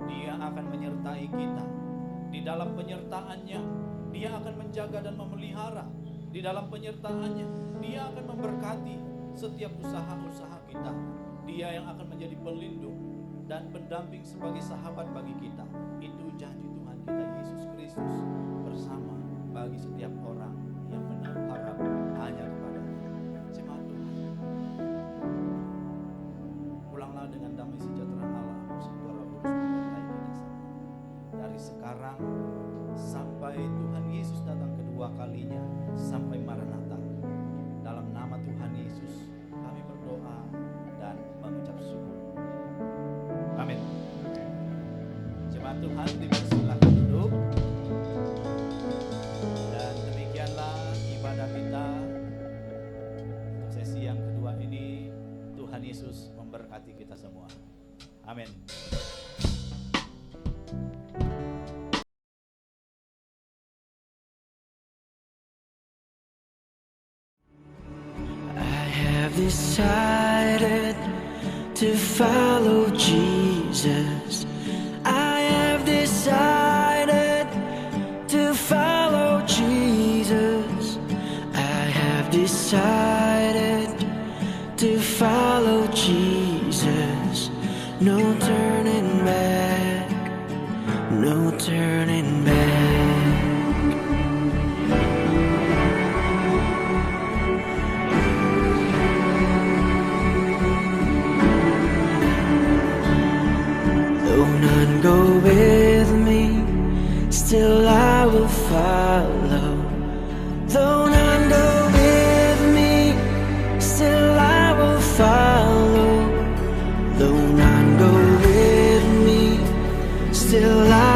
Dia akan menyertai kita. Di dalam penyertaannya, Dia akan menjaga dan memelihara. Di dalam penyertaannya, Dia akan memberkati setiap usaha-usaha kita. Dia yang akan menjadi pelindung dan pendamping sebagai sahabat bagi kita. Itu janji Tuhan kita Yesus Kristus bersama bagi setiap orang yang menaruh harap hanya kepada-Nya. Jemaat Tuhan, pulanglah dengan damai sejahtera Allah bersama Roh Kudus menyertai kita semua. Dari sekarang sampai Tuhan Yesus datang kedua kalinya, sampai Maranatha. Dalam nama Tuhan Yesus kami berdoa dan mengucap syukur. Amin. Jemaat Tuhan dipersilakan duduk. Dan demikianlah ibadah kita untuk sesi yang kedua ini. Tuhan Yesus memberkati kita semua. Amin. Decided to follow Jesus. I have decided to follow Jesus. I have decided to follow Jesus. No turning back, no turning back. Go with me, still I will follow. Though none go with me, still I will follow. Though none go with me, still I